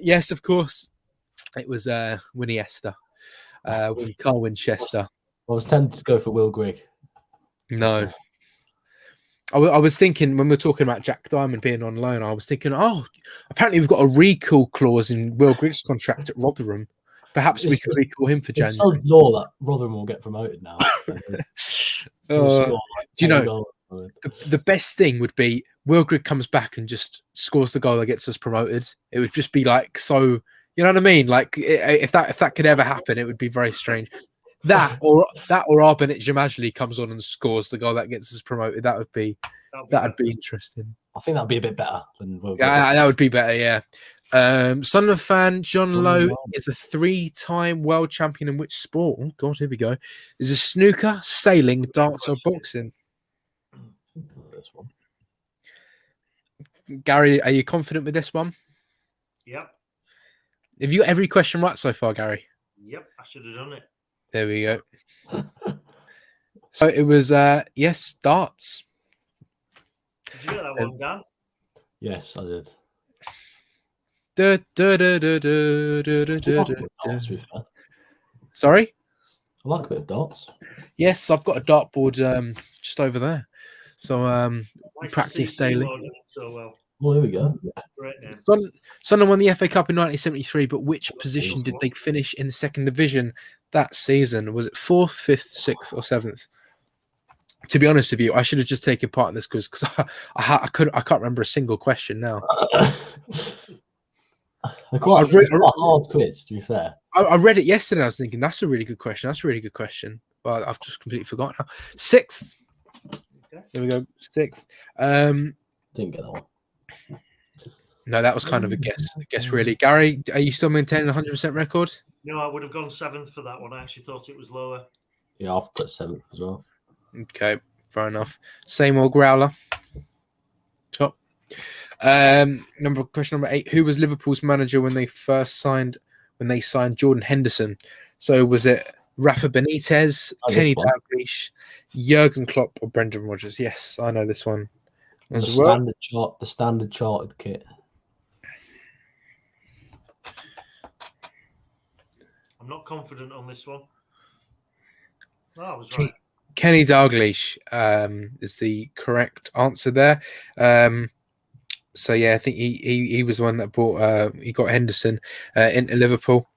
Yes, of course, it was Winnie Esther, Carl Winchester. I was tempted to go for Will Grigg. No, I was thinking when we were talking about Jack Diamond being on loan, I was thinking, apparently we've got a recall clause in Will Grigg's contract at Rotherham. Perhaps we could recall him for January. It's Sod's law that Rotherham will get promoted now. Do you know, the best thing would be Will Grigg comes back and just scores the goal that gets us promoted. It would just be like, so, you know what I mean? Like if that could ever happen, it would be very strange. That or Arbonit Jamajli comes on and scores the goal that gets us promoted. That'd be interesting. I think that'd be a bit better than Will Grigg. Yeah, that would be better. Yeah. Sunderland fan John Lowe is a 3-time world champion in which sport? Oh God, here we go. Is it snooker, sailing, darts, or boxing? Gary, are you confident with this one? Yep. Have you got every question right so far, Gary? Yep, I should have done it. There we go. So it was yes, darts. Did you get that one, Dan? Yes, I did. Sorry? I like a bit of darts. Yes, I've got a dartboard just over there. So practice daily. So well. Well, there we go. Great name. Sunderland won the FA Cup in 1973, but which position did they finish in the second division that season? Was it 4th, 5th, 6th, or 7th? To be honest with you, I should have just taken part in this quiz because I can't remember a single question now. It's a hard quiz, to be fair. I read it yesterday. I was thinking that's a really good question. That's a really good question. Well, I've just completely forgotten now. 6th. Okay. There we go. 6th. Didn't get that one. No, that was kind of a guess, really. Gary, are you still maintaining a 100% record? No, I would have gone 7th for that one. I actually thought it was lower. Yeah, I've put 7th as well. Okay, fair enough. Same old growler. Top. Question number 8. Who was Liverpool's manager when they signed Jordan Henderson? So was it Rafa Benitez, Kenny Dalglish, Jurgen Klopp, or Brendan Rodgers? Yes, I know this one. The standard charted kit. I'm not confident on this one. No, I was right. Kenny Dalglish is the correct answer there. So yeah, I think he was the one that bought. He got Henderson into Liverpool.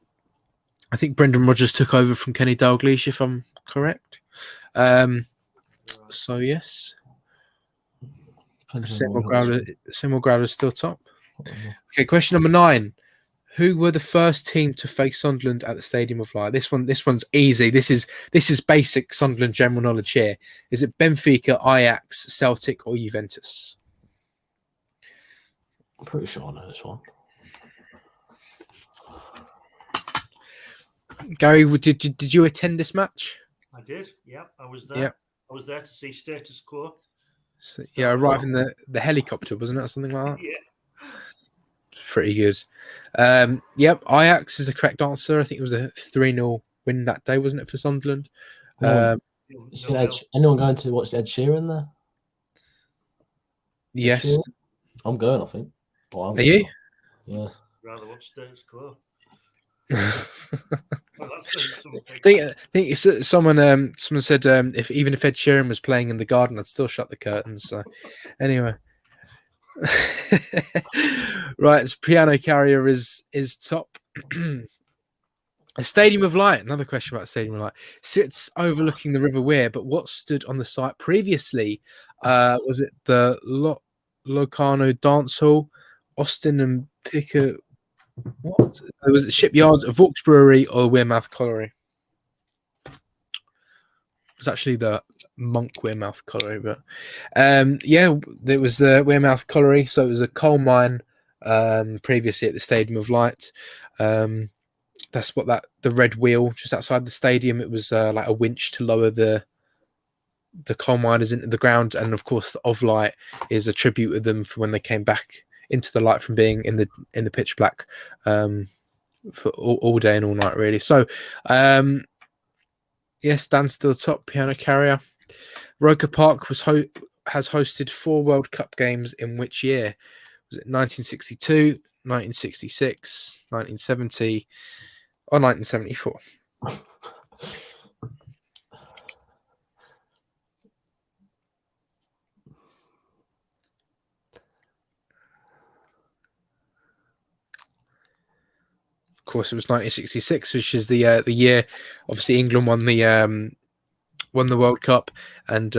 I think Brendan Rodgers took over from Kenny Dalglish, if I'm correct. So yes. Samuel Growler is still top. Okay, question number 9. Who were the first team to face Sunderland at the Stadium of Light? This one's easy. This is basic Sunderland general knowledge here. Is it Benfica, Ajax, Celtic, or Juventus? I'm pretty sure I know this one. Gary, did you attend this match? I did. Yeah, I was there. Yeah. I was there to see status quo. So, yeah, arrived in the helicopter, wasn't it, or something like that? Yeah. Pretty good. Yep, Ajax is the correct answer. I think it was a 3-0 win that day, wasn't it, for Sunderland? You seen anyone going to watch Ed Sheeran there? Yes. Sheeran? I'm going, I think. Are you? Yeah. Rather watch status quo. I think someone said if Ed Sheeran was playing in the garden, I'd still shut the curtains. So anyway, right. So Piano Carrier is top. A Stadium of Light. Another question about Stadium of Light. Sits overlooking the River Wear, but what stood on the site previously? Was it the Locarno Dance Hall, Austin and Picker? What? It was the Shipyards, a Vaux Brewery, or Wearmouth Colliery. It was actually the Monk Wearmouth Colliery, but yeah, it was the Wearmouth Colliery. So it was a coal mine previously at the Stadium of Light. That's what the red wheel just outside the stadium. It was like a winch to lower the coal miners into the ground, and of course the of light is a tribute to them for when they came back into the light from being in the pitch black for all day and all night, really. So yes, Dan's still top. Piano Carrier. Roker Park has hosted 4 World Cup games in which year? Was it 1962, 1966, 1970, or 1974? Of course, it was 1966, which is the year. Obviously, England won the World Cup, and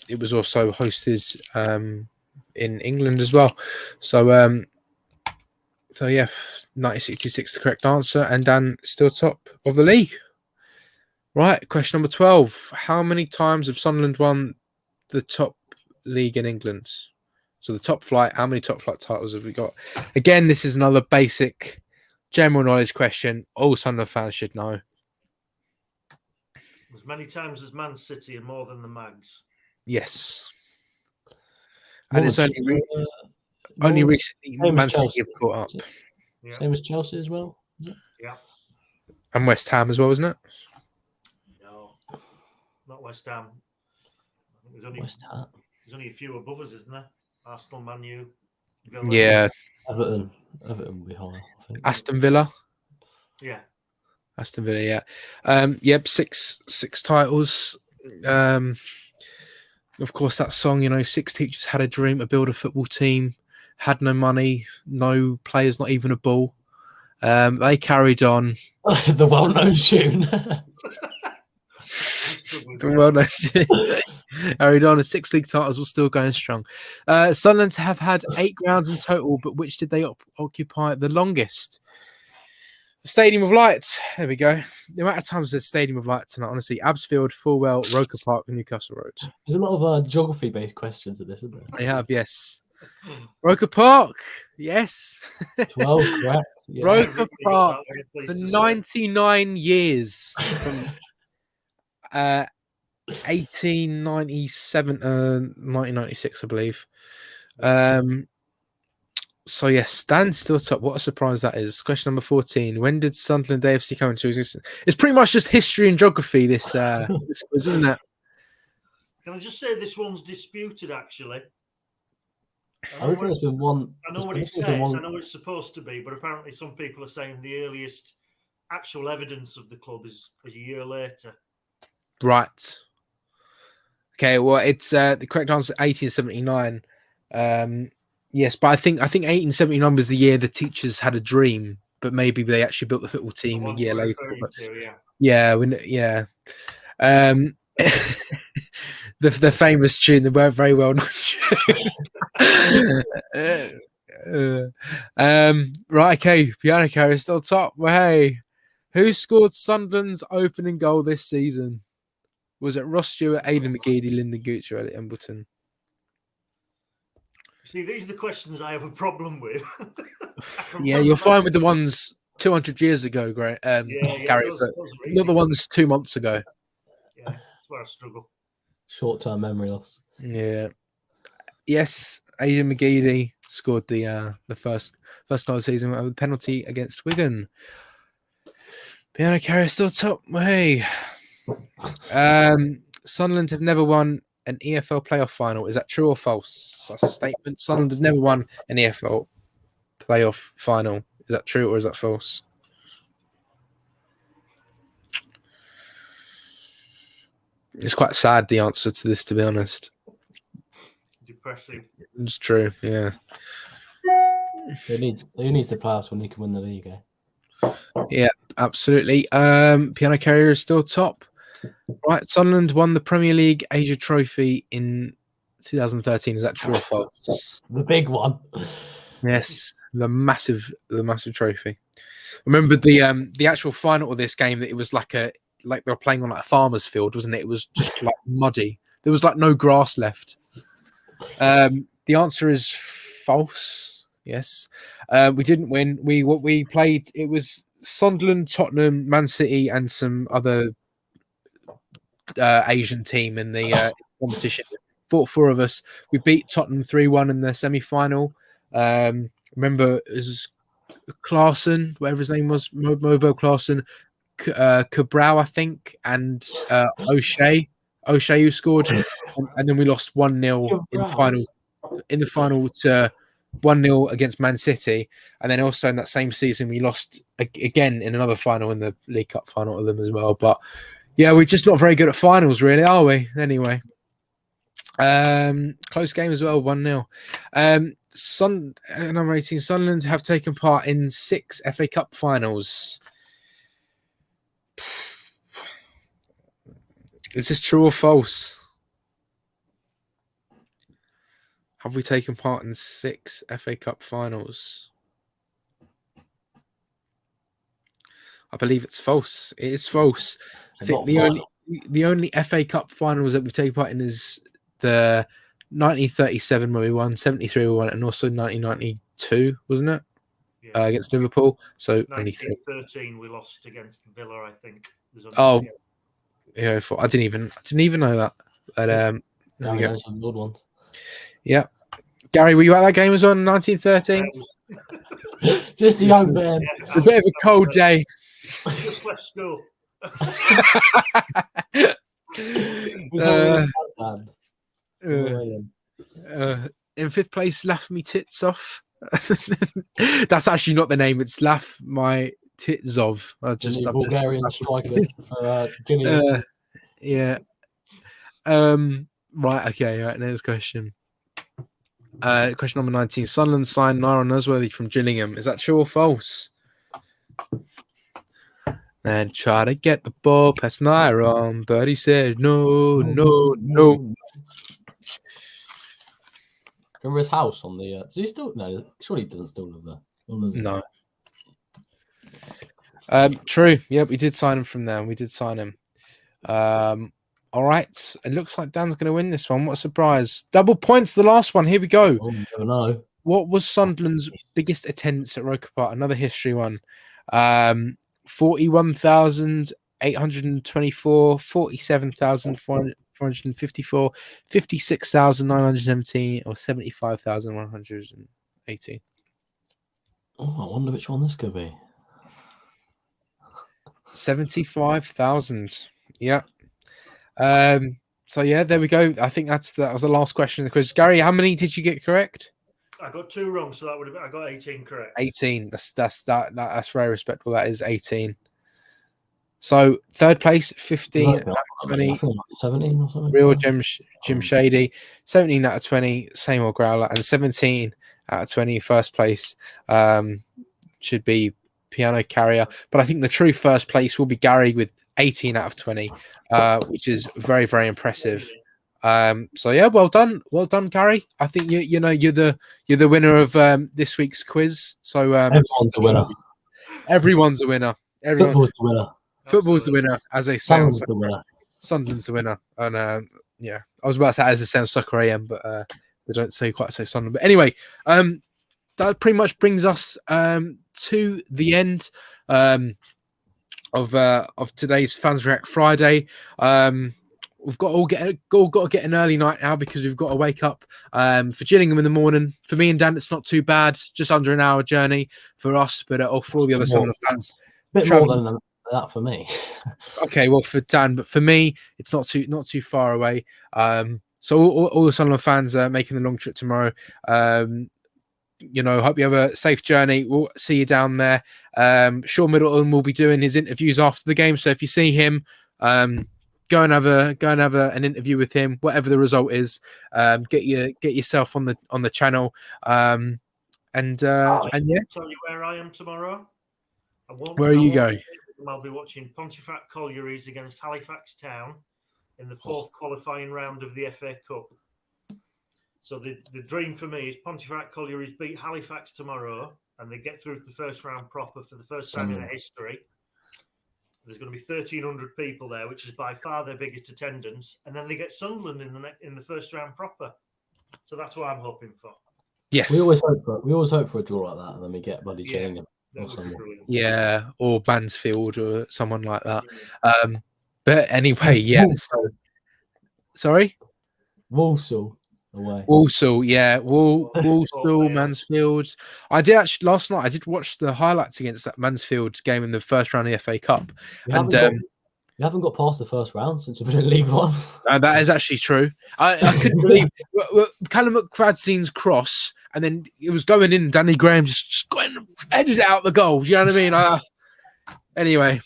it was also hosted in England as well. So, yeah, 1966 the correct answer, and Dan still top of the league. Right, question number 12. How many times have Sunderland won the top league in England? So the top flight. How many top flight titles have we got? Again, this is another basic general knowledge question. All Sunderland fans should know. As many times as Man City and more than the Mags. Yes. And it's only recently Man City have caught up. Yeah. Same as Chelsea as well. Yeah. And West Ham as well, isn't it? No, not West Ham. I think there's only a few above us, isn't there? Arsenal, Man U, Villa. Yeah. Everton will be higher, I think. Aston Villa. Yeah. Aston Villa, yeah. Yep, six titles. Of course, that song, 6 teachers had a dream to build a football team, had no money, no players, not even a ball. They carried on. The well-known tune. The well-known tune. Carried on, and 6 league titles were still going strong. Sunderland have had 8 grounds in total, but which did they occupy the longest? The Stadium of Light. There we go. The amount of times the Stadium of Light tonight, honestly. Absfield, Fulwell, Roker Park, and Newcastle Road. There's a lot of geography-based questions at this, isn't there? They have, yes. Roker Park, yes. 12, correct. Yeah. Roker Park for 99 years from 1897 1996, I believe. So yes, Dan's still top. What a surprise that is. Question number 14. When did Sunderland AFC come into existence? It's pretty much just history and geography, this quiz, isn't it? Can I just say this one's disputed, actually? I know what it says. I know what it's supposed to be, but apparently some people are saying the earliest actual evidence of the club is a year later. Right. Okay, well, it's the correct answer, 1879. Yes, but I think 1879 was the year the teachers had a dream, but maybe they actually built the football team a year later. But, yeah. The famous tune, the very well known tune. Right, okay, Piano Carrier still top. Well, hey, who scored Sunderland's opening goal this season? Was it Ross Stewart, Aidan McGeady, Lyndon Gooch, or Elliot Embleton? See, these are the questions I have a problem with. Yeah, you're fine with the ones 200 years ago, great. Gary, those but were not the easy. ones 2 months ago. Yeah, that's where I struggle. Short-term memory loss. Yeah. Yes, Aidan McGeady scored the first goal of the season with a penalty against Wigan. Piano Carrier still top. Hey. Sunderland have never won an EFL playoff final. Is that true or false? So that's a statement. Sunderland have never won an EFL playoff final. Is that true or is that false? It's quite sad, the answer to this, to be honest. Depressing. It's true, yeah. Who needs the playoffs when you can win the league? Yeah, absolutely. Piano Carrier is still top. Right, Sunderland won the Premier League Asia Trophy in 2013. Is that true or false? The big one. Yes, the massive trophy. Remember the actual final of this game, that it was like they were playing on like a farmer's field, wasn't it? It was just like muddy. There was like no grass left. The answer is false. Yes, we didn't win. We played. It was Sunderland, Tottenham, Man City, and some other Asian team in the competition. Four of us. We beat Tottenham 3-1 in the semi-final. Remember, it was Klaassen, whatever his name was, Mobo Klaassen, Cabral, I think, and O'Shea who scored, and then we lost 1-0 in the final to 1-0 against Man City, and then also in that same season we lost again in another final in the League Cup final to them as well. But yeah, we're just not very good at finals, really, are we? Anyway, close game as well, 1-0. Number 18, Sunderland have taken part in 6 FA Cup finals. Is this true or false? Have we taken part in 6 FA Cup finals? I believe it's false. It is false. I think the only FA Cup finals that we've taken part in is the 1937 when we won, 73 we won, and also 1992, wasn't it? Yeah. Against Liverpool. So 1913 we lost against Villa, I think. Yeah, I didn't even know that. But there we go. Some good ones. Yeah. Gary, were you at that game as well in 1913? Just a young man. A bit of a cold day. Just left school. In 5th place, Laugh Me Tits Off. That's actually not the name. It's Laugh My Tits Of. Bulgarian strikers for Gillingham. Yeah. Right. Okay. Right. Next question. Question number 19. Sunderland signed Nyron Nusworthy from Gillingham. Is that true or false? And try to get the ball past Nyron, but he said no. Remember his house on the? Does he still? No, surely he doesn't still live there. No. True. Yeah, we did sign him from there. We did sign him. All right. It looks like Dan's going to win this one. What a surprise! Double points. The last one. Here we go. Oh, you never know. What was Sunderland's biggest attendance at Roker Park? Another history one. 41,824, 47,454, 56,917, or 75,118. Oh, I wonder which one this could be. 75,000. Yeah. So yeah, there we go. I think that was the last question of the quiz. Gary, how many did you get correct? I got 2 wrong, so that would have. I got 18 correct. 18. That's very respectable. That is 18. So 3rd place, 15 out of 20. 17 or something. Real Jim Shady, 17 out of 20. Same old Growler, and 17 out of 20. 1st place should be Piano Carrier, but I think the true 1st place will be Gary with 18 out of 20, which is very, very impressive. So yeah, well done, Gary. I think you're the winner of this week's quiz. So everyone's a winner. Everyone's a winner. Football's the winner. Football's the winner, as they say. Sunderland's the winner. Sunderland's the winner. And yeah, I was about to say as it sounds Soccer AM, but they don't quite say Sunderland. But anyway, that pretty much brings us to the end of today's Fans React Friday. We've got to get an early night now because we've got to wake up for Gillingham in the morning. For me and Dan, it's not too bad, just under an hour journey for us, but for all the other Sunderland fans, a bit more than that for me. Okay, well for Dan, but for me, it's not too far away. So all the Sunderland fans are making the long trip tomorrow. Hope you have a safe journey. We'll see you down there. Sean Middleton will be doing his interviews after the game, so if you see him, go and have an interview with him, whatever the result is. Get yourself on the channel. And yeah, tell you where I am tomorrow. Where are you going? I'll be watching Pontefract Collieries against Halifax Town in the fourth qualifying round of the FA Cup. So the dream for me is Pontefract Collieries beat Halifax tomorrow, and they get through to the first round proper for the first time in their history. There's going to be 1,300 people there, which is by far their biggest attendance. And then they get Sunderland in the first round proper. So that's what I'm hoping for. Yes, we always hope for a draw like that, and then we get bloody Gillingham. Yeah, or Mansfield or someone like that. But anyway, yeah. So, sorry, Walsall away. Walsall, yeah, Walsall, Mansfield. I did actually last night. I did watch the highlights against that Mansfield game in the first round of the FA Cup, We haven't got past the first round since we've been in League One. That is actually true. I couldn't believe Callum McFadzean's cross, and then it was going in. Danny Graham just headed it out the goal. You know what I mean? Anyway,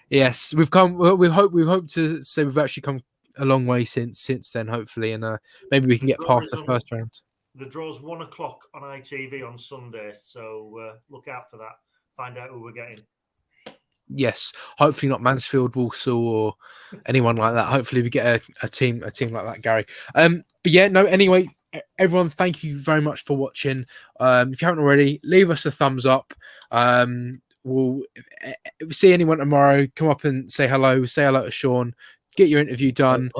yes, we've come. We hope to say we've actually come a long way since then. Hopefully, and maybe we can get past the first round. The draw's 1 o'clock on ITV on Sunday, so look out for that. Find out who we're getting. Yes, hopefully not Mansfield, Walsall, or anyone like that. Hopefully we get a team like that, Gary. But yeah, no. Anyway, everyone, thank you very much for watching. If you haven't already, leave us a thumbs up. We'll if we see anyone tomorrow, come up and say hello. Say hello to Sean. Get your interview done.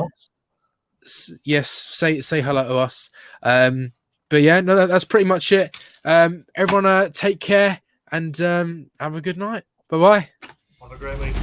Yes, say hello to us. But yeah, no, that's pretty much it. Everyone, take care and have a good night. Bye-bye. Have a great week.